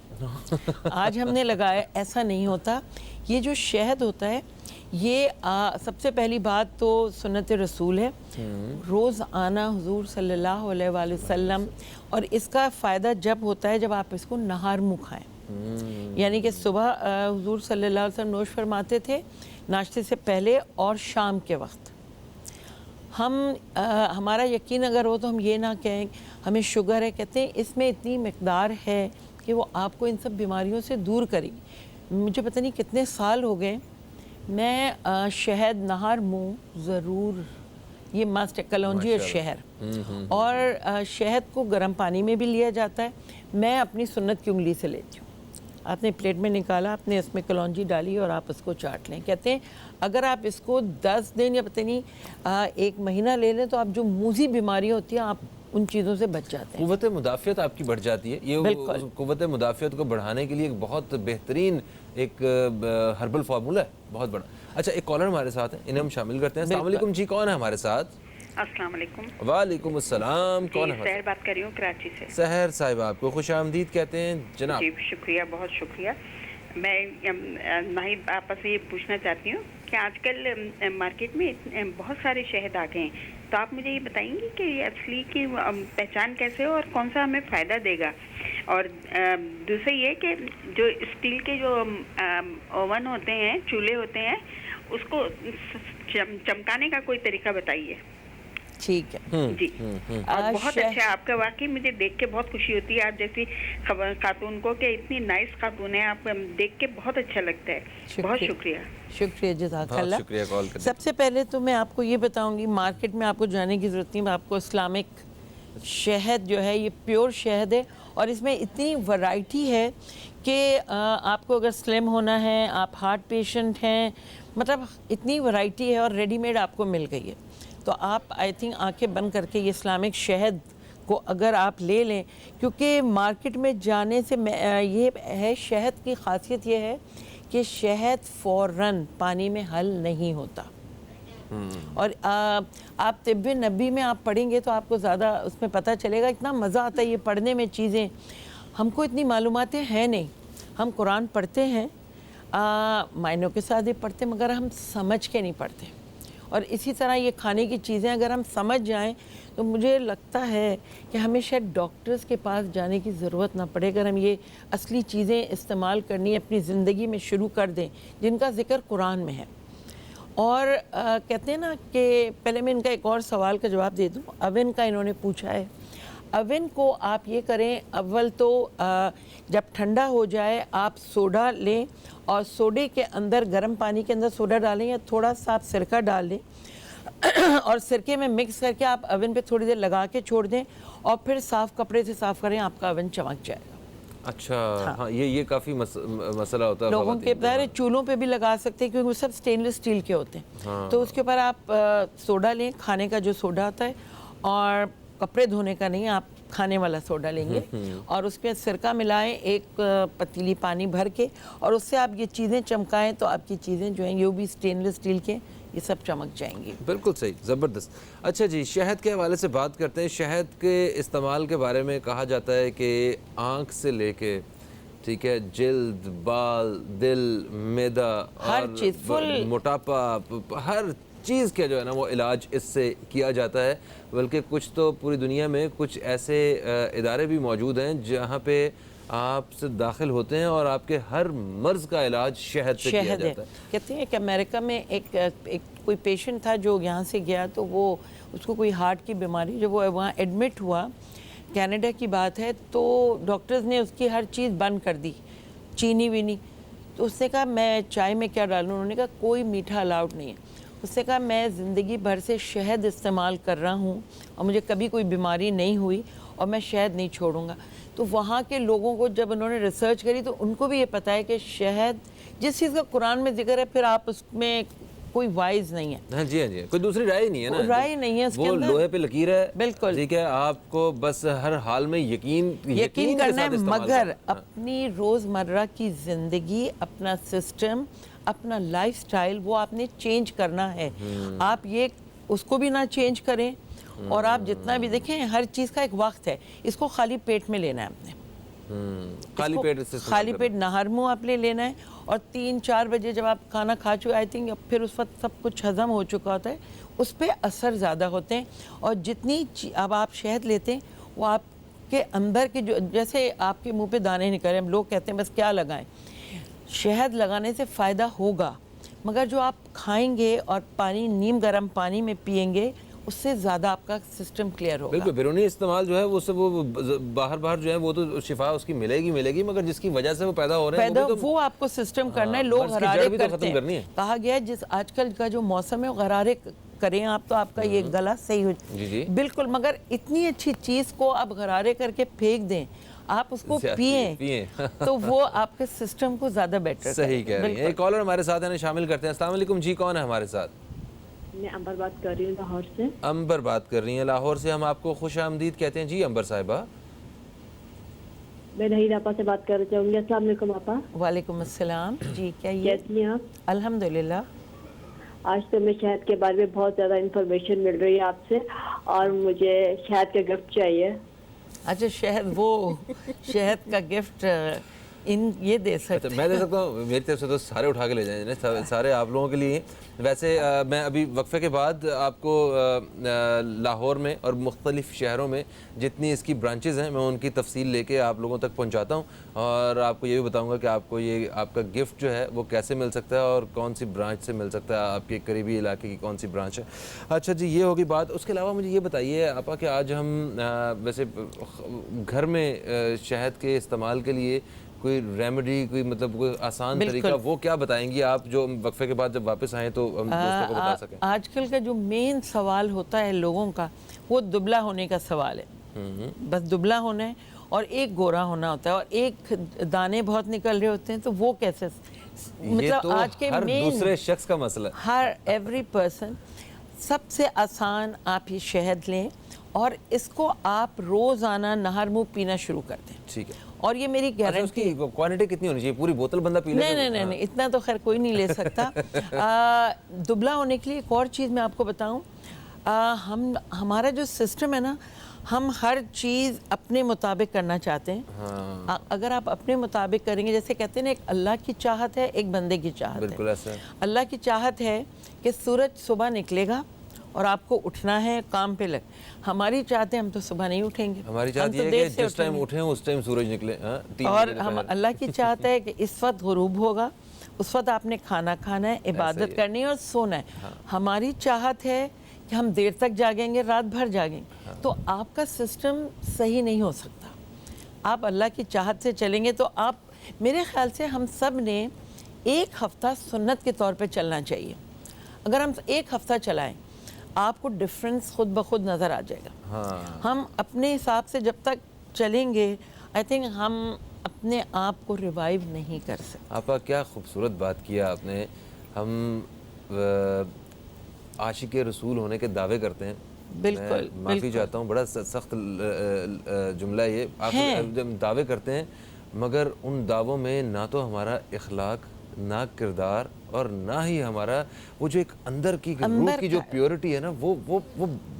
آج ہم نے لگایا. ایسا نہیں ہوتا. یہ جو شہد ہوتا ہے یہ سب سے پہلی بات تو سنت رسول ہے، روز آنا حضور صلی اللہ علیہ وآلہ وسلم. اور اس کا فائدہ جب ہوتا ہے جب آپ اس کو نہار منہ کھائیں. یعنی کہ صبح حضور صلی اللہ علیہ وسلم نوش فرماتے تھے ناشتے سے پہلے اور شام کے وقت. ہمارا یقین اگر ہو تو ہم یہ نہ کہیں ہمیں شوگر ہے، کہتے ہیں اس میں اتنی مقدار ہے کہ وہ آپ کو ان سب بیماریوں سے دور کرے گی. مجھے پتہ نہیں کتنے سال ہو گئے میں شہد نہار منہ ضرور، یہ ماسٹ ہے، کلونجی اور شہر. اور شہد کو گرم پانی میں بھی لیا جاتا ہے. میں اپنی سنت کی انگلی سے لیتی ہوں. آپ نے پلیٹ میں نکالا, آپ نے اس میں کلونجی ڈالی اور آپ اس کو چاٹ لیں. کہتے ہیں اگر آپ اس کو 10 دن یا پتہ نہیں 1 مہینہ لے لیں تو آپ جو موذی بیماریاں ہوتی ہیں آپ ان چیزوں سے بچ جاتے ہیں. قوت مدافعت آپ کی بڑھ جاتی ہے. یہ قوت مدافعت کو بڑھانے کے لیے ایک بہت بہترین ایک ہربل فارمولہ ہے, بہت بڑا. اچھا, ایک کالر ہمارے ساتھ ہیں, انہیں ہم شامل کرتے ہیں. السلام علیکم جی, کون ہے ہمارے ساتھ؟ السلام علیکم. وعلیکم السلام. کون ہے؟ سحر بات کر رہی ہوں کراچی سے. سحر صاحب, آپ کو خوش آمدید کہتے ہیں جناب. جی شکریہ, بہت شکریہ. میں ناہید آپ سے یہ پوچھنا چاہتی ہوں کہ آج کل مارکیٹ میں بہت سارے شہد آ گئے ہیں, تو آپ مجھے یہ بتائیں گے کہ یہ اصلی کی پہچان کیسے ہو اور کون سا ہمیں فائدہ دے گا. اور دوسرا یہ کہ جو اسٹیل کے جو اوون ہوتے ہیں, چولہے ہوتے ہیں, اس کو چمکانے کا کوئی طریقہ بتائیے. ٹھیک ہے جی. اور بہت اچھا, آپ کا واقعی مجھے دیکھ کے بہت خوشی ہوتی ہے آپ جیسی خاتون کو, کہ اتنی نائس خاتون ہے آپ, دیکھ کے بہت اچھا لگتا ہے. بہت شکریہ. شکریہ, جزاک اللہ. شکریہ کال کرنے. سب سے پہلے تو میں آپ کو یہ بتاؤں گی, مارکیٹ میں آپ کو جانے کی ضرورت نہیں, آپ کو اسلامک شہد جو ہے یہ پیور شہد ہے, اور اس میں اتنی ورائٹی ہے کہ آپ کو اگر سلم ہونا ہے, آپ ہارٹ پیشنٹ ہیں, مطلب اتنی ورائٹی ہے اور ریڈی میڈ آپ کو مل گئی ہے. تو آپ آئی تھنک آنکھیں بند کر کے یہ اسلامک شہد کو اگر آپ لے لیں, کیونکہ مارکیٹ میں جانے سے یہ ہے, شہد کی خاصیت یہ ہے کہ شہد فوراً پانی میں حل نہیں ہوتا. اور آپ طب نبی میں آپ پڑھیں گے تو آپ کو زیادہ اس میں پتہ چلے گا, اتنا مزہ آتا ہے یہ پڑھنے میں. چیزیں ہم کو اتنی معلوماتیں ہیں نہیں, ہم قرآن پڑھتے ہیں, معنوں کے ساتھ ہی پڑھتے ہیں, مگر ہم سمجھ کے نہیں پڑھتے. اور اسی طرح یہ کھانے کی چیزیں اگر ہم سمجھ جائیں تو مجھے لگتا ہے کہ ہمیں شاید ڈاکٹرز کے پاس جانے کی ضرورت نہ پڑے, اگر ہم یہ اصلی چیزیں استعمال کرنی اپنی زندگی میں شروع کر دیں جن کا ذکر قرآن میں ہے. اور کہتے ہیں نا کہ پہلے میں ان کا ایک اور سوال کا جواب دے دوں. اوون کا انہوں نے پوچھا ہے, اوون کو آپ یہ کریں, اول تو جب ٹھنڈا ہو جائے آپ سوڈا لیں, اور سوڈے کے اندر گرم پانی کے اندر سوڈا ڈالیں یا تھوڑا سا آپ سرکہ ڈال دیں, اور سرکے میں مکس کر کے آپ اوون پہ تھوڑی دیر لگا کے چھوڑ دیں, اور پھر صاف کپڑے سے صاف کریں, آپ کا اوون چمک جائے گا. اچھا, ہاں یہ کافی مسئلہ ہوتا ہے لوگوں کے ظاہر چولہوں پہ بھی لگا سکتے ہیں کیونکہ وہ سب سٹینلیس اسٹیل کے ہوتے ہیں. تو اس کے اوپر آپ سوڈا لیں, کھانے کا جو سوڈا ہوتا ہے, اور کپڑے دھونے کا نہیں, آپ کھانے والا سوڈا لیں گے, اور اس کے سرکہ ملائیں ایک پتیلی پانی بھر کے, اور اس سے آپ یہ چیزیں چمکائیں تو آپ کی چیزیں جو ہیں یہ بھی سٹینلیس اسٹیل کے, یہ سب چمک جائیں گی. بالکل صحیح, زبردست. اچھا جی, شہد کے حوالے سے بات کرتے ہیں. شہد کے استعمال کے بارے میں کہا جاتا ہے کہ آنکھ سے لے کے, ٹھیک ہے, جلد, بال, دل, معدہ, ہر چیز, فل موٹاپا, ہر چیز کا جو ہے نا وہ علاج اس سے کیا جاتا ہے. بلکہ کچھ تو پوری دنیا میں کچھ ایسے ادارے بھی موجود ہیں جہاں پہ آپ سے داخل ہوتے ہیں اور آپ کے ہر مرض کا علاج شہد سے کیا جاتا ہے. کہتے ہیں کہ امریکہ میں ایک کوئی پیشنٹ تھا جو یہاں سے گیا, تو وہ اس کو کوئی ہارٹ کی بیماری, جب وہ وہاں ایڈمٹ ہوا, کینیڈا کی بات ہے, تو ڈاکٹرز نے اس کی ہر چیز بند کر دی, چینی وینی. تو اس نے کہا میں چائے میں کیا ڈالوں, انہوں نے کہا کوئی میٹھا الاؤڈ نہیں ہے. اس نے کہا میں زندگی بھر سے شہد استعمال کر رہا ہوں اور مجھے کبھی کوئی بیماری نہیں ہوئی, اور میں شہد نہیں چھوڑوں گا. تو وہاں کے لوگوں کو جب انہوں نے ریسرچ کری تو ان کو بھی یہ پتہ ہے کہ شہد جس چیز کا قرآن میں ذکر ہے, پھر آپ اس میں کوئی وائز نہیں ہے. ہاں جی, ہاں جی, کوئی دوسری رائے نہیں ہے نا, رائے نہیں ہے اس کے اندر, وہ لوہے پہ لکیر ہے. بالکل ٹھیک ہے, آپ کو بس ہر حال میں یقین کرنا ہے, مگر اپنی روزمرہ کی زندگی, اپنا سسٹم, اپنا لائف سٹائل, وہ آپ نے چینج کرنا ہے. آپ یہ اس کو بھی نہ چینج کریں, اور آپ جتنا بھی دیکھیں ہر چیز کا ایک وقت ہے. اس کو خالی پیٹ میں لینا ہے آپ نے, خالی پیٹ نہار منہ آپ نے لینا ہے, اور 3-4 بجے جب آپ کھانا کھا چکے, آئی تھنک پھر اس وقت سب کچھ ہضم ہو چکا ہوتا ہے, اس پہ اثر زیادہ ہوتے ہیں. اور جتنی اب آپ شہد لیتے ہیں وہ آپ کے اندر کے جو, جیسے آپ کے منہ پہ دانے نکلے, ہم لوگ کہتے ہیں بس کیا لگائیں, شہد لگانے سے فائدہ ہوگا, مگر جو آپ کھائیں گے اور پانی نیم گرم پانی میں پئیں گے, اس سے زیادہ آپ کا سسٹم کلیئر ہوگا. بالکل, بیرونی استعمال جو ہے وہ سب وہ باہر جو ہے وہ تو شفا اس کی ملے گی, مگر جس کی وجہ سے وہ پیدا ہو رہے ہیں وہ آپ کو سسٹم کرنا ہے. لوگ غرارے کرتے ہیں, کہا گیا جس آج کل کا جو موسم ہے غرارے کریں آپ تو آپ کا یہ گلا صحیح ہو جی جی بالکل. مگر اتنی اچھی چیز کو آپ غرارے کر کے پھینک دیں, آپ اس کو پئیں تو وہ آپ کے سسٹم کو زیادہ بیٹر. صحیح کہہ رہی ہیں. ایک کالر ہمارے ساتھ ہیں, شامل کرتے ہیں. السلام علیکم جی, کون ہے ہمارے ساتھ؟ میں امبر بات کر رہی ہوں لاہور سے. امبر بات کر رہی ہیں لاہور سے, ہم آپ کو خوش آمدید کہتے ہیں. جی امبر صاحبہ. میں نہید آپا سے بات کرنا چاہوں گی. السلام علیکم آپا. وعلیکم السلام جی, کیا یہ کیسی ہیں آپ؟ الحمدللہ. آج تو میں شہد کے بارے میں بہت زیادہ انفارمیشن مل رہی ہے آپ سے, اور مجھے شہد کا گفٹ چاہیے. اچھا شہد, وہ شہد کا گفٹ یہ دے سکتے میں دے سکتا ہوں, میری طرف سے تو سارے اٹھا کے لے جائیں, سارے آپ لوگوں کے لیے. ویسے میں ابھی وقفے کے بعد آپ کو لاہور میں اور مختلف شہروں میں جتنی اس کی برانچز ہیں میں ان کی تفصیل لے کے آپ لوگوں تک پہنچاتا ہوں, اور آپ کو یہ بھی بتاؤں گا کہ آپ کو یہ آپ کا گفٹ جو ہے وہ کیسے مل سکتا ہے اور کون سی برانچ سے مل سکتا ہے, آپ کے قریبی علاقے کی کون سی برانچ ہے. اچھا جی, یہ ہوگی بات. اس کے علاوہ مجھے یہ بتائیے آپا کہ آج ہم ویسے گھر میں شہد کے استعمال کے لیے کوئی ریمیڈی, کوئی مطلب کوئی آسان طریقہ, وہ کیا بتائیں گی آپ جو وقفے کے بعد جب واپس آئیں تو ہم دوستوں کو بتا سکیں؟ آج کل کا جو مین سوال ہوتا ہے لوگوں کا, وہ دبلا ہونے کا سوال ہے. بس دبلا ہونا ہے اور ایک گورا ہونا ہوتا ہے, اور ایک دانے بہت نکل رہے ہوتے ہیں, تو وہ کیسے, مطلب آج کے ہر مین دوسرے شخص کا مسئلہ ہے. ہر ایوری پرسن. سب سے آسان آپ یہ شہد لیں اور اس کو آپ روزانہ نہر منہ پینا شروع کر دیں. ٹھیک ہے. اور یہ میری اچھا, اس کی کوانٹٹی کتنی ہونی چاہیے؟ پوری بوتل بندہ پی لے؟ نہیں, اتنا تو خیر کوئی نہیں لے سکتا. دبلا ہونے کے لیے ایک اور چیز میں آپ کو بتاؤں, ہمارا جو سسٹم ہے نا, ہم ہر چیز اپنے مطابق کرنا چاہتے ہیں. اگر آپ اپنے مطابق کریں گے, جیسے کہتے ہیں نا, ایک اللہ کی چاہت ہے, ایک بندے کی چاہت ہے. بالکل ایسا ہے. اللہ کی چاہت ہے کہ سورج صبح نکلے گا اور آپ کو اٹھنا ہے, کام پہ لگ. ہماری چاہت ہے ہم تو صبح نہیں اٹھیں گے, ہماری چاہت یہ ہے کہ جس ٹائم اٹھیں اس ٹائم سورج نکلے. اور ہم اللہ کی چاہت ہے کہ اس وقت غروب ہوگا, اس وقت آپ نے کھانا کھانا ہے, عبادت کرنی ہے اور سونا ہے. ہماری چاہت ہے کہ ہم دیر تک جاگیں گے, رات بھر جاگیں گے, تو آپ کا سسٹم صحیح نہیں ہو سکتا. آپ اللہ کی چاہت سے چلیں گے تو آپ, میرے خیال سے ہم سب نے ایک ہفتہ سنت کے طور پہ چلنا چاہیے. اگر ہم ایک ہفتہ چلائیں, آپ کو ڈفرنس خود بخود نظر آ جائے گا. ہم اپنے حساب سے جب تک چلیں گے, آئی تھنک ہم اپنے آپ کو ریوائیو نہیں کر سکتے. آپا کیا خوبصورت بات کیا آپ نے. ہم عاشق رسول ہونے کے دعوے کرتے ہیں. بالکل, معافی چاہتا ہوں, بڑا سخت جملہ یہ. جب دعوے کرتے ہیں مگر ان دعووں میں نہ تو ہمارا اخلاق, نہ کردار, اور نہ ہی ہمارا وہ جو ایک اندر کی روح کی جو پیورٹی ہے نا, وہ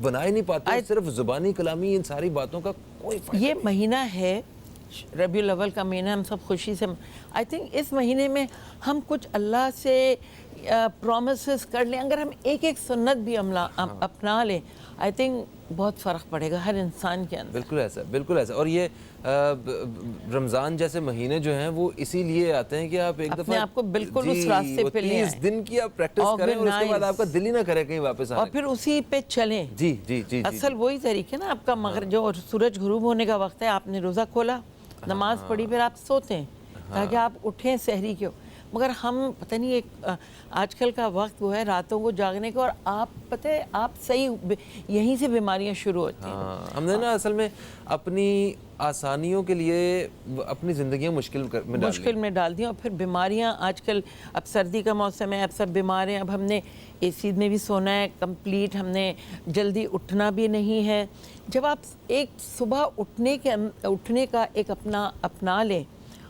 بنا ہی نہیں پاتے. صرف زبانی کلامی ان ساری باتوں کا کوئی فائدہ. یہ مہینہ ہے ربیع الاول کا مہینہ, ہم سب خوشی سے, آئی تھنک اس مہینے میں ہم کچھ اللہ سے پرومسز کر لیں. اگر ہم ایک ایک سنت بھی اپنا لیں, آئی تھنک بہت فرق پڑے گا ہر انسان کے اندر. بالکل ایسا, بالکل ایسا. اور یہ رمضان جیسے مہینے جو ہیں وہ اسی لیے آتے ہیں کہ آپ ایک دفعہ آپ کو بالکل اس راستے پہ لے آئیں, 30 دن کی آپ پریکٹس کریں اور اس کے بعد آپ کا دل ہی نہ کرے کہیں واپس آنے, اور پھر اسی پہ چلیں. جی جی جی. اصل وہی طریقے نا آپ کا, مگر جو سورج غروب ہونے کا وقت ہے, آپ نے روزہ کھولا, نماز پڑھی, پھر آپ سوتے ہیں تاکہ آپ اٹھیں سحری کے. مگر ہم پتہ نہیں, ایک آج کل کا وقت وہ ہے راتوں کو جاگنے کا, اور آپ پتہ ہے آپ صحیح یہیں سے بیماریاں شروع ہوتی ہیں. ہم نے نا اصل میں اپنی آسانیوں کے لیے اپنی زندگیاں مشکل میں ڈال دیں, اور پھر بیماریاں آج کل, اب سردی کا موسم ہے, اب سب بیمار ہیں. اب ہم نے اے سی میں بھی سونا ہے کمپلیٹ, ہم نے جلدی اٹھنا بھی نہیں ہے. جب آپ ایک صبح اٹھنے کا ایک اپنا لیں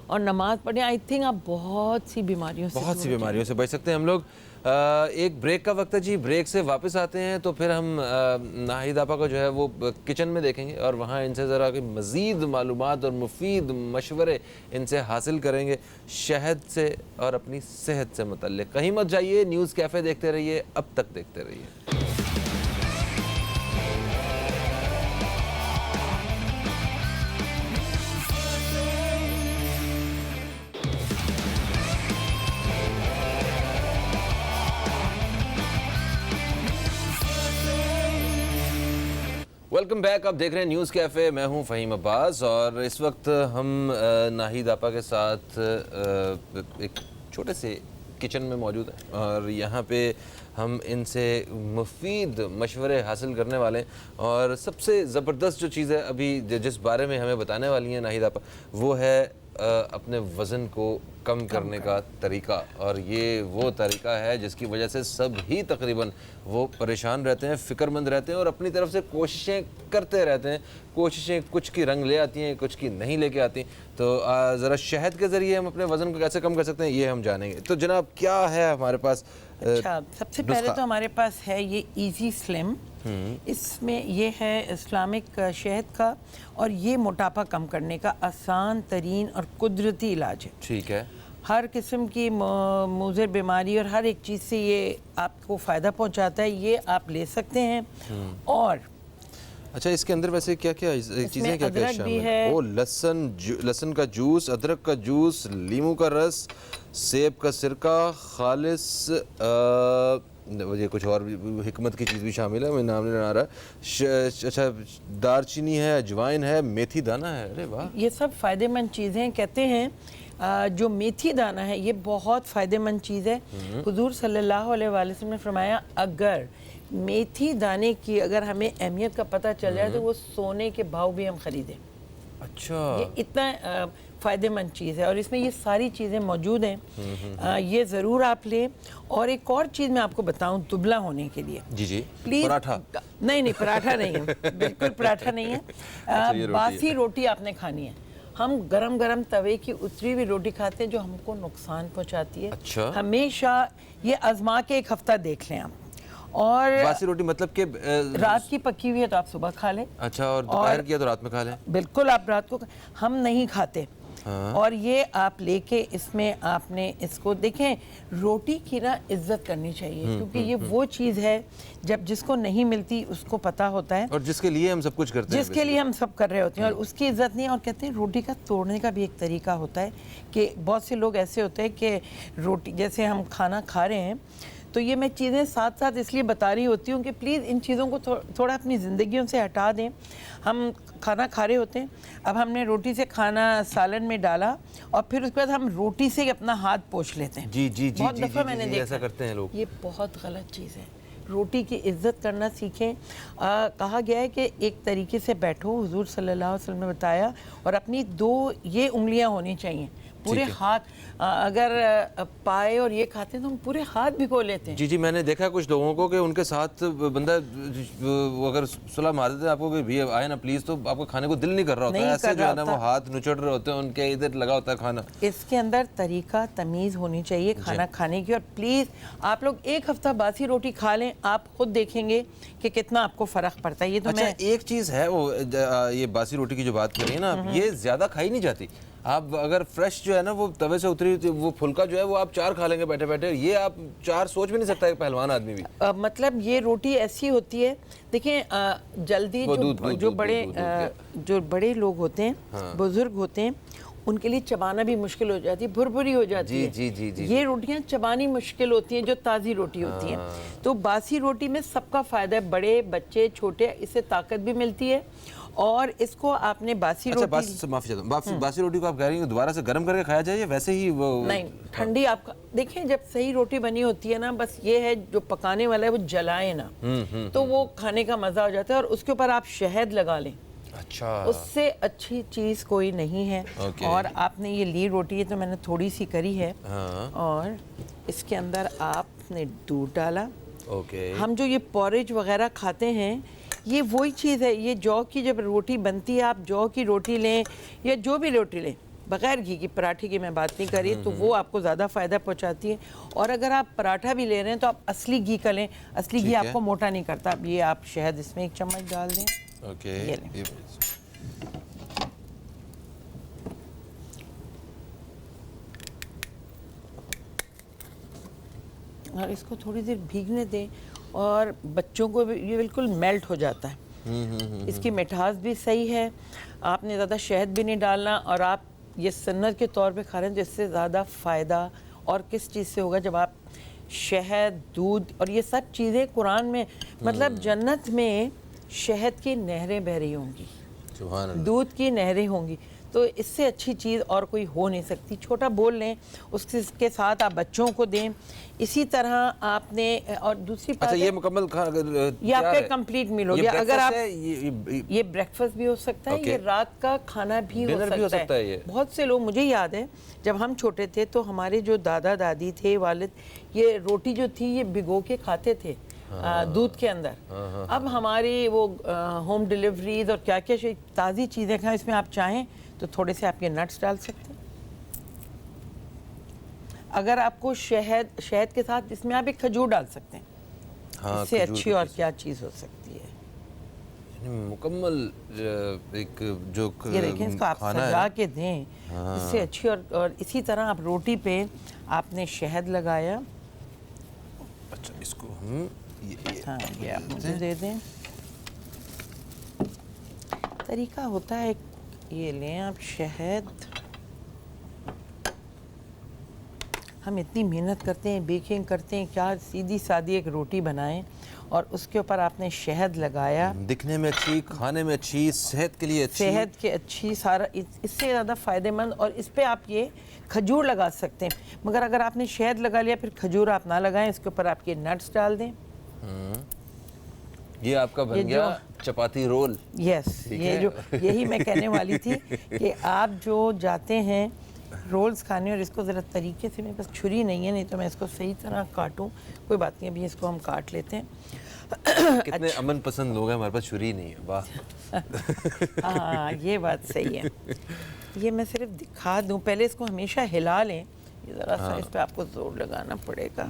اور نماز پڑھیں, آئی تھنک آپ بہت سی بیماریوں سے بچ سکتے ہیں. ہم لوگ ایک بریک کا وقت ہے جی, بریک سے واپس آتے ہیں تو پھر ہم ناہید آپا کو جو ہے وہ کچن میں دیکھیں گے, اور وہاں ان سے ذرا مزید معلومات اور مفید مشورے ان سے حاصل کریں گے شہد سے اور اپنی صحت سے متعلق. کہیں مت جائیے, نیوز کیفے دیکھتے رہیے, اب تک دیکھتے رہیے. ویلکم بیک, آپ دیکھ رہے ہیں نیوز کیفے, میں ہوں فہیم عباس, اور اس وقت ہم ناہید آپا کے ساتھ ایک چھوٹے سے کچن میں موجود ہیں, اور یہاں پہ ہم ان سے مفید مشورے حاصل کرنے والے ہیں. اور سب سے زبردست جو چیز ہے ابھی جس بارے میں ہمیں بتانے والی ہیں ناہید آپا, وہ ہے اپنے وزن کو کم کرنے کا طریقہ. اور یہ وہ طریقہ ہے جس کی وجہ سے سب ہی تقریباً وہ پریشان رہتے ہیں, فکر مند رہتے ہیں اور اپنی طرف سے کوششیں کرتے رہتے ہیں. کوششیں کچھ کی رنگ لے آتی ہیں, کچھ کی نہیں لے کے آتی. تو ذرا شہد کے ذریعے ہم اپنے وزن کو کیسے کم کر سکتے ہیں یہ ہم جانیں گے. تو جناب کیا ہے ہمارے پاس؟ اچھا, سب سے پہلے تو ہمارے پاس ہے یہ ایزی سلم. اس میں یہ ہے اسلامک شہد کا, اور یہ موٹاپا کم کرنے کا آسان ترین اور قدرتی علاج ہے. ٹھیک ہے. ہر قسم کی مضر بیماری اور ہر ایک چیز سے یہ آپ کو فائدہ پہنچاتا ہے. یہ آپ لے سکتے ہیں. اور اچھا, اس کے اندر ویسے کیا کیا چیزیں کیا کیا شامل ہیں؟ وہ لہسن کا جوس, ادرک کا جوس, لیمو کا رس, سیب کا سرکہ, خالص یہ کچھ اور حکمت کی چیز بھی شامل ہے, مجھے نام نہیں آ رہا. اچھا, دار چینی ہے, اجوائن ہے, میتھی دانہ ہے. ارے واہ, یہ سب فائدہ مند چیزیں. کہتے ہیں جو میتھی دانہ ہے یہ بہت فائدہ مند چیز ہے. حضور صلی اللہ علیہ وسلم نے فرمایا اگر میتھی دانے کی اگر ہمیں اہمیت کا پتہ چل جائے تو وہ سونے کے بھاؤ بھی ہم خریدیں. اچھا, یہ اتنا فائدہ مند چیز ہے اور اس میں یہ ساری چیزیں موجود ہیں. یہ ضرور آپ لیں. اور ایک اور چیز میں آپ کو بتاؤں دبلا ہونے کے لیے, جی پلیز پراٹھا نہیں, پراٹھا نہیں ہے, بالکل پراٹھا نہیں ہے. باسی روٹی آپ نے کھانی ہے. ہم گرم گرم توے کی اتری ہوئی روٹی کھاتے ہیں جو ہم کو نقصان پہنچاتی ہے. اچھا, ہمیشہ یہ آزما کے ایک ہفتہ دیکھ لیں آپ. اور باسی روٹی مطلب کہ رات کی پکی ہوئی ہے تو آپ صبح کھا لیں. اچھا, اور دوپہر کیا تو رات میں کھا لیں. بالکل, آپ رات کو, ہم نہیں کھاتے. اور یہ آپ لے کے اس میں آپ نے اس کو دیکھیں, روٹی کی نا عزت کرنی چاہیے کیونکہ یہ وہ چیز ہے جب جس کو نہیں ملتی اس کو پتہ ہوتا ہے, اور جس کے لیے ہم سب کچھ کرتے ہیں, جس کے لیے ہم سب کر رہے ہوتے ہیں, اور اس کی عزت نہیں. اور کہتے ہیں روٹی کا توڑنے کا بھی ایک طریقہ ہوتا ہے کہ بہت سے لوگ ایسے ہوتے ہیں کہ روٹی جیسے ہم کھانا کھا رہے ہیں تو یہ میں چیزیں ساتھ ساتھ اس لیے بتا رہی ہوتی ہوں کہ پلیز ان چیزوں کو تھوڑا اپنی زندگیوں سے ہٹا دیں. ہم کھانا کھا رہے ہوتے ہیں, اب ہم نے روٹی سے کھانا سالن میں ڈالا اور پھر اس کے بعد ہم روٹی سے اپنا ہاتھ پوچھ لیتے ہیں. جی بہت دفعہ میں نے دیکھا ایسا کرتے ہیں لوگ. یہ بہت غلط چیز ہے. روٹی کی عزت کرنا سیکھیں. کہا گیا ہے کہ ایک طریقے سے بیٹھو, حضور صلی اللہ علیہ وسلم نے بتایا, اور اپنی 2 یہ انگلیاں ہونی چاہیے. پورے ہاتھ اگر پائے اور یہ کھاتے ہیں تو ہم پورے ہاتھ بھگو لیتے ہیں. جی, میں نے دیکھا کچھ لوگوں کو کہ ان کے ساتھ بندہ اگر صلاح مار دیتے ہیں آپ کو کہ بھی آئے نا پلیز, تو آپ کو کھانے کو دل نہیں کر رہا ہوتا ہے. ایسے جو ہے نا وہ ہاتھ نچوڑ رہے ہوتے ہیں, ان کے ادھر لگا ہوتا ہے کھانا. اس کے اندر طریقہ تمیز ہونی چاہیے کھانا کھانے کی. اور پلیز آپ لوگ ایک ہفتہ باسی روٹی کھا لیں, آپ خود دیکھیں گے کہ کتنا آپ کو فرق پڑتا ہے. یہ تو اچھا, ایک چیز ہے وہ یہ باسی روٹی کی جو بات کر رہی ہیں نا, یہ زیادہ کھائی نہیں جاتی. آپ اگر فریش جو ہے نا وہ توے سے اتری وہ پھلکا جو ہے وہ آپ 4 کھا لیں گے بیٹھے بیٹھے. یہ آپ 4 سوچ بھی نہیں سکتا ایک پہلوان آدمی بھی. مطلب یہ روٹی ایسی ہوتی ہے, دیکھیں جلدی جو بڑے لوگ ہوتے ہیں, بزرگ ہوتے ہیں, ان کے لیے چبانا بھی مشکل ہو جاتی ہے, بھربھری ہو جاتی ہے. جی. یہ روٹیاں چبانی مشکل ہوتی ہیں جو تازی روٹی ہوتی ہیں. تو باسی روٹی میں سب کا فائدہ ہے, بڑے بچے چھوٹے, اس سے طاقت بھی ملتی ہے. اور اس کو آپ نے باسی روٹی, معافی چاہتا ہوں, باسی روٹی کو آپ کہہ رہی ہیں دوبارہ سے گرم کر کے کھایا جائے ویسے ہی وہ نہیں, ٹھنڈی آپ دیکھیں جب صحیح روٹی بنی ہوتی ہے نا, بس یہ ہے جو پکانے والا ہے وہ جلائے نا, تو وہ کھانے کا مزہ ہو جاتا ہے. اور اس کے اوپر آپ شہد لگا لیں, اچھا, اس سے اچھی چیز کوئی نہیں ہے. اور آپ نے یہ لی روٹی ہے تو میں نے تھوڑی سی کری ہے, اور اس کے اندر آپ نے دودھ ڈالا. ہم جو یہ پورج وغیرہ کھاتے ہیں یہ وہی چیز ہے. یہ جو کی جب روٹی بنتی ہے, آپ جو کی روٹی لیں یا جو بھی روٹی لیں, بغیر گھی کی, پراٹھے کی میں بات نہیں کر رہی, تو وہ آپ کو زیادہ فائدہ پہنچاتی ہے. اور اگر آپ پراٹھا بھی لے رہے ہیں تو آپ اصلی گھی کا لیں, اصلی گھی آپ کو موٹا نہیں کرتا. اب یہ آپ شہد اس میں 1 چمچ ڈال دیں. یہ لیں. اور اس کو تھوڑی دیر بھیگنے دیں, اور بچوں کو بھی یہ بالکل میلٹ ہو جاتا ہے. اس کی مٹھاس بھی صحیح ہے, آپ نے زیادہ شہد بھی نہیں ڈالنا, اور آپ یہ سنت کے طور پہ کھا رہے ہیں. جس سے زیادہ فائدہ اور کس چیز سے ہوگا جب آپ شہد, دودھ اور یہ سب چیزیں قرآن میں, مطلب جنت میں شہد کی نہریں بہ رہی ہوں گی, دودھ کی نہریں ہوں گی. تو اس سے اچھی چیز اور کوئی ہو نہیں سکتی. چھوٹا بول لیں, اس کے ساتھ آپ بچوں کو دیں. اسی طرح آپ نے, اور دوسری بات اچھا ہے یہ مکمل یہ آپ کا کمپلیٹ میل ہو گیا. اگر آپ یہ یہ بریک فاسٹ بھی ہو سکتا ہے, یہ رات کا کھانا بھی ہو سکتا ہے. بہت سے لوگ, مجھے یاد ہے جب ہم چھوٹے تھے تو ہمارے جو دادا دادی تھے, والد, یہ روٹی جو تھی یہ بھگو کے کھاتے تھے دودھ کے اندر. اب ہماری وہ ہوم ڈیلیوریز اور کیا کیا تازی چیزیں کھائیں, اس میں آپ چاہیں تو تھوڑے سے آپ یہ نٹس ڈال سکتے ہیں. اگر آپ کو شہد کے ساتھ اس میں آپ ایک کھجور ڈال سکتے ہیں. اس سے اچھی اور کیا چیز ہو سکتی ہے. مکمل ایک جو یہ دیکھیں, اس کو آپ سجا کے دیں, اس سے اچھی. اور اسی طرح آپ روٹی پہ آپ نے شہد لگایا. اچھا اس کو ہم ہاں یہ آپ مجھے دے دیں. طریقہ ہوتا ہے, یہ لیں آپ شہد. ہم اتنی محنت کرتے ہیں, بیکنگ کرتے ہیں, کیا سیدھی سادھی ایک روٹی بنائیں اور اس کے اوپر آپ نے شہد لگایا. دکھنے میں اچھی, کھانے میں اچھی, صحت کے لیے اچھی, صحت کے اچھی, سارا اس سے زیادہ فائدہ مند. اور اس پہ آپ یہ کھجور لگا سکتے ہیں, مگر اگر آپ نے شہد لگا لیا پھر کھجور آپ نہ لگائیں. اس کے اوپر آپ یہ نٹس ڈال دیں. یہ آپ کا بن گیا چپاتی رول. یس, یہ جو یہی میں کہنے والی تھی کہ آپ جو جاتے ہیں رولز کھانے, اور اس کو ذرا طریقے سے, میرے پاس چھری نہیں ہے, نہیں تو میں اس کو صحیح طرح کاٹوں. کوئی بات نہیں, ابھی اس کو ہم کاٹ لیتے ہیں. کتنے امن پسند لوگ ہیں, ہمارے پاس چھری نہیں ہے. واہ. ہاں یہ بات صحیح ہے. یہ میں صرف دکھا دوں, پہلے اس کو ہمیشہ ہلا لیں. یہ ذرا سا اس پہ آپ کو زور لگانا پڑے گا.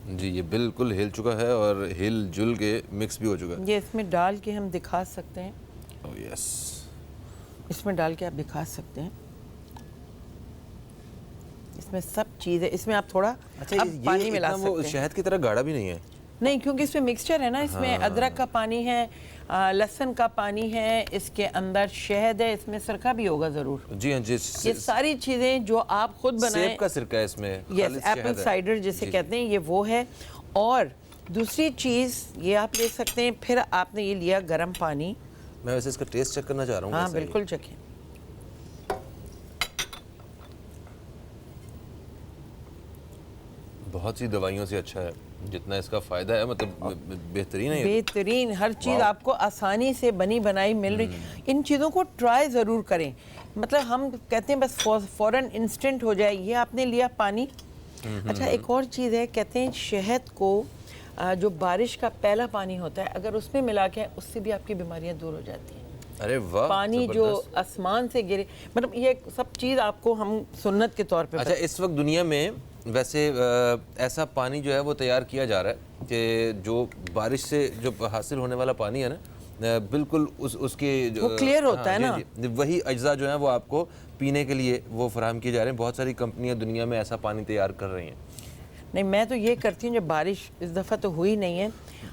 جی یہ بالکل ہل چکا ہے اور ہل جل کے مکس بھی ہو چکا ہے. یہ اس میں ڈال کے ہم دکھا سکتے ہیں. اوہ یس, اس میں ڈال کے آپ دکھا سکتے ہیں. اس میں سب چیز ہے. اس میں آپ تھوڑا اب پانی ملا سکتے ہیں. شہد کی طرح گاڑھا بھی نہیں ہے. نہیں, کیونکہ اس میں مکسچر ہے نا, اس میں ادرک کا پانی ہے, لہسن کا پانی ہے, اس کے اندر شہد ہے, اس میں سرکہ بھی ہوگا ضرور. جی ہاں جی, یہ ساری چیزیں جو آپ خود بنائیں. سیب کا سرکہ ہے اس میں. یس, ایپل سائڈر جسے کہتے ہیں, یہ وہ ہے. اور دوسری چیز یہ آپ لے سکتے ہیں. پھر آپ نے یہ لیا گرم پانی. میں ویسے اس کا ٹیسٹ چیک کرنا چاہ رہا ہوں. ہاں بالکل چکھیں. بہت سی دوائیوں سے اچھا ہے, جتنا اس کا فائدہ ہے, مطلب بہترین ہے. بہترین, ہر چیز آپ کو آسانی سے بنی بنائی مل رہی. ان چیزوں کو ٹرائی ضرور کریں. مطلب ہم کہتے ہیں بس فوراً انسٹنٹ ہو جائے. یہ آپ نے لیا پانی. اچھا ایک اور چیز ہے, کہتے ہیں شہد کو جو بارش کا پہلا پانی ہوتا ہے, اگر اس میں ملا کے, اس سے بھی آپ کی بیماریاں دور ہو جاتی ہیں. ارے واہ, پانی جو آسمان سے گرے, مطلب یہ سب چیز آپ کو ہم سنت کے طور پہ. اچھا اس وقت دنیا میں ویسے ایسا پانی جو ہے وہ تیار کیا جا رہا ہے کہ جو بارش سے جو حاصل ہونے والا پانی ہے نا, بالکل اس کے وہ کلیئر ہوتا ہے نا, وہی اجزاء جو ہیں وہ آپ کو پینے کے لیے وہ فراہم کیے جا رہے ہیں. بہت ساری کمپنیاں دنیا میں ایسا پانی تیار کر رہی ہیں. نہیں میں تو یہ کرتی ہوں, جب بارش اس دفعہ تو ہوئی نہیں ہے,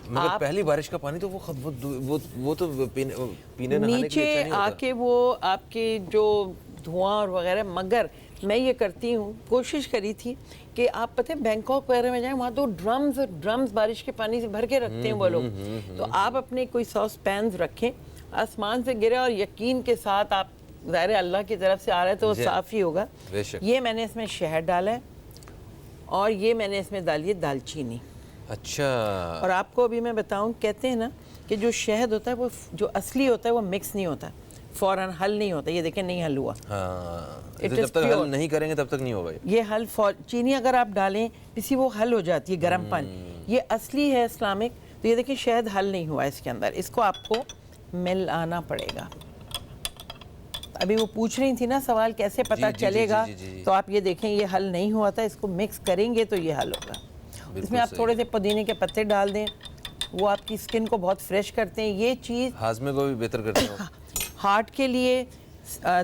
مگر پہلی بارش کا پانی تو وہ تو پینے نہانے کے لیے نیچے آ کے وہ آپ کے جو دھواں اور وغیرہ. مگر میں یہ کرتی ہوں, کوشش کری تھی کہ آپ پتہ ہے بینکاک وغیرہ میں جائیں, وہاں تو ڈرمز بارش کے پانی سے بھر کے رکھتے ہیں وہ لوگ. تو آپ اپنے کوئی ساس پینز رکھیں, آسمان سے گرے, اور یقین کے ساتھ آپ, ظاہر اللہ کی طرف سے آ رہا ہے تو وہ صاف ہی ہوگا. یہ میں نے اس میں شہد ڈالا ہے, اور یہ میں نے اس میں ڈالی ہے دال چینی. اچھا, اور آپ کو ابھی میں بتاؤں, کہتے ہیں نا کہ جو شہد ہوتا ہے وہ جو اصلی ہوتا ہے وہ مکس نہیں ہوتا, فوراً حل نہیں ہوتا. یہ دیکھیں نہیں حل ہوا. جب تک حل نہیں کریں گے تب تک نہیں ہوگا. یہ حل چینی اگر آپ ڈالیں کسی, وہ حل ہو جاتی ہے گرم پانی. یہ اصلی ہے اسلامک. تو یہ دیکھیں شہد حل نہیں ہوا اس کے اندر, اس کو آپ کو مل آنا پڑے گا. ابھی وہ پوچھ رہی تھی نا سوال کیسے پتا چلے گا, تو آپ یہ دیکھیں یہ حل نہیں ہوا تھا, اس کو مکس کریں گے تو یہ حل ہوگا. اس میں آپ تھوڑے سے پودینے کے پتے ڈال دیں, وہ آپ کی اسکن کو بہت فریش کرتے ہیں. یہ چیز ہاضمے کو بھی بہتر کرتے ہیں. ہارٹ کے لیے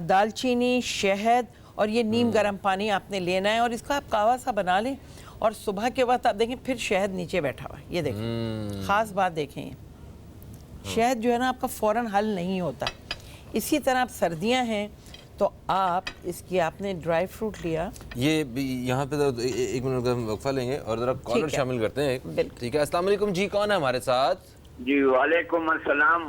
دال چینی, شہد اور یہ نیم گرم پانی آپ نے لینا ہے, اور اس کا آپ کاوا سا بنا لیں, اور صبح کے وقت آپ دیکھیں پھر شہد نیچے بیٹھا ہوا ہے. یہ دیکھیں خاص بات دیکھیں, شہد جو ہے نا آپ کا فوراً حل نہیں ہوتا. اسی طرح آپ سردیاں ہیں تو آپ اس کی, آپ نے ڈرائی فروٹ لیا. یہ یہاں پہ 1 منٹ کا وقفہ لیں گے اور ذرا کالر شامل کرتے ہیں. ٹھیک ہے, السلام علیکم جی, کون ہے ہمارے ساتھ؟ جی وعلیکم السلام.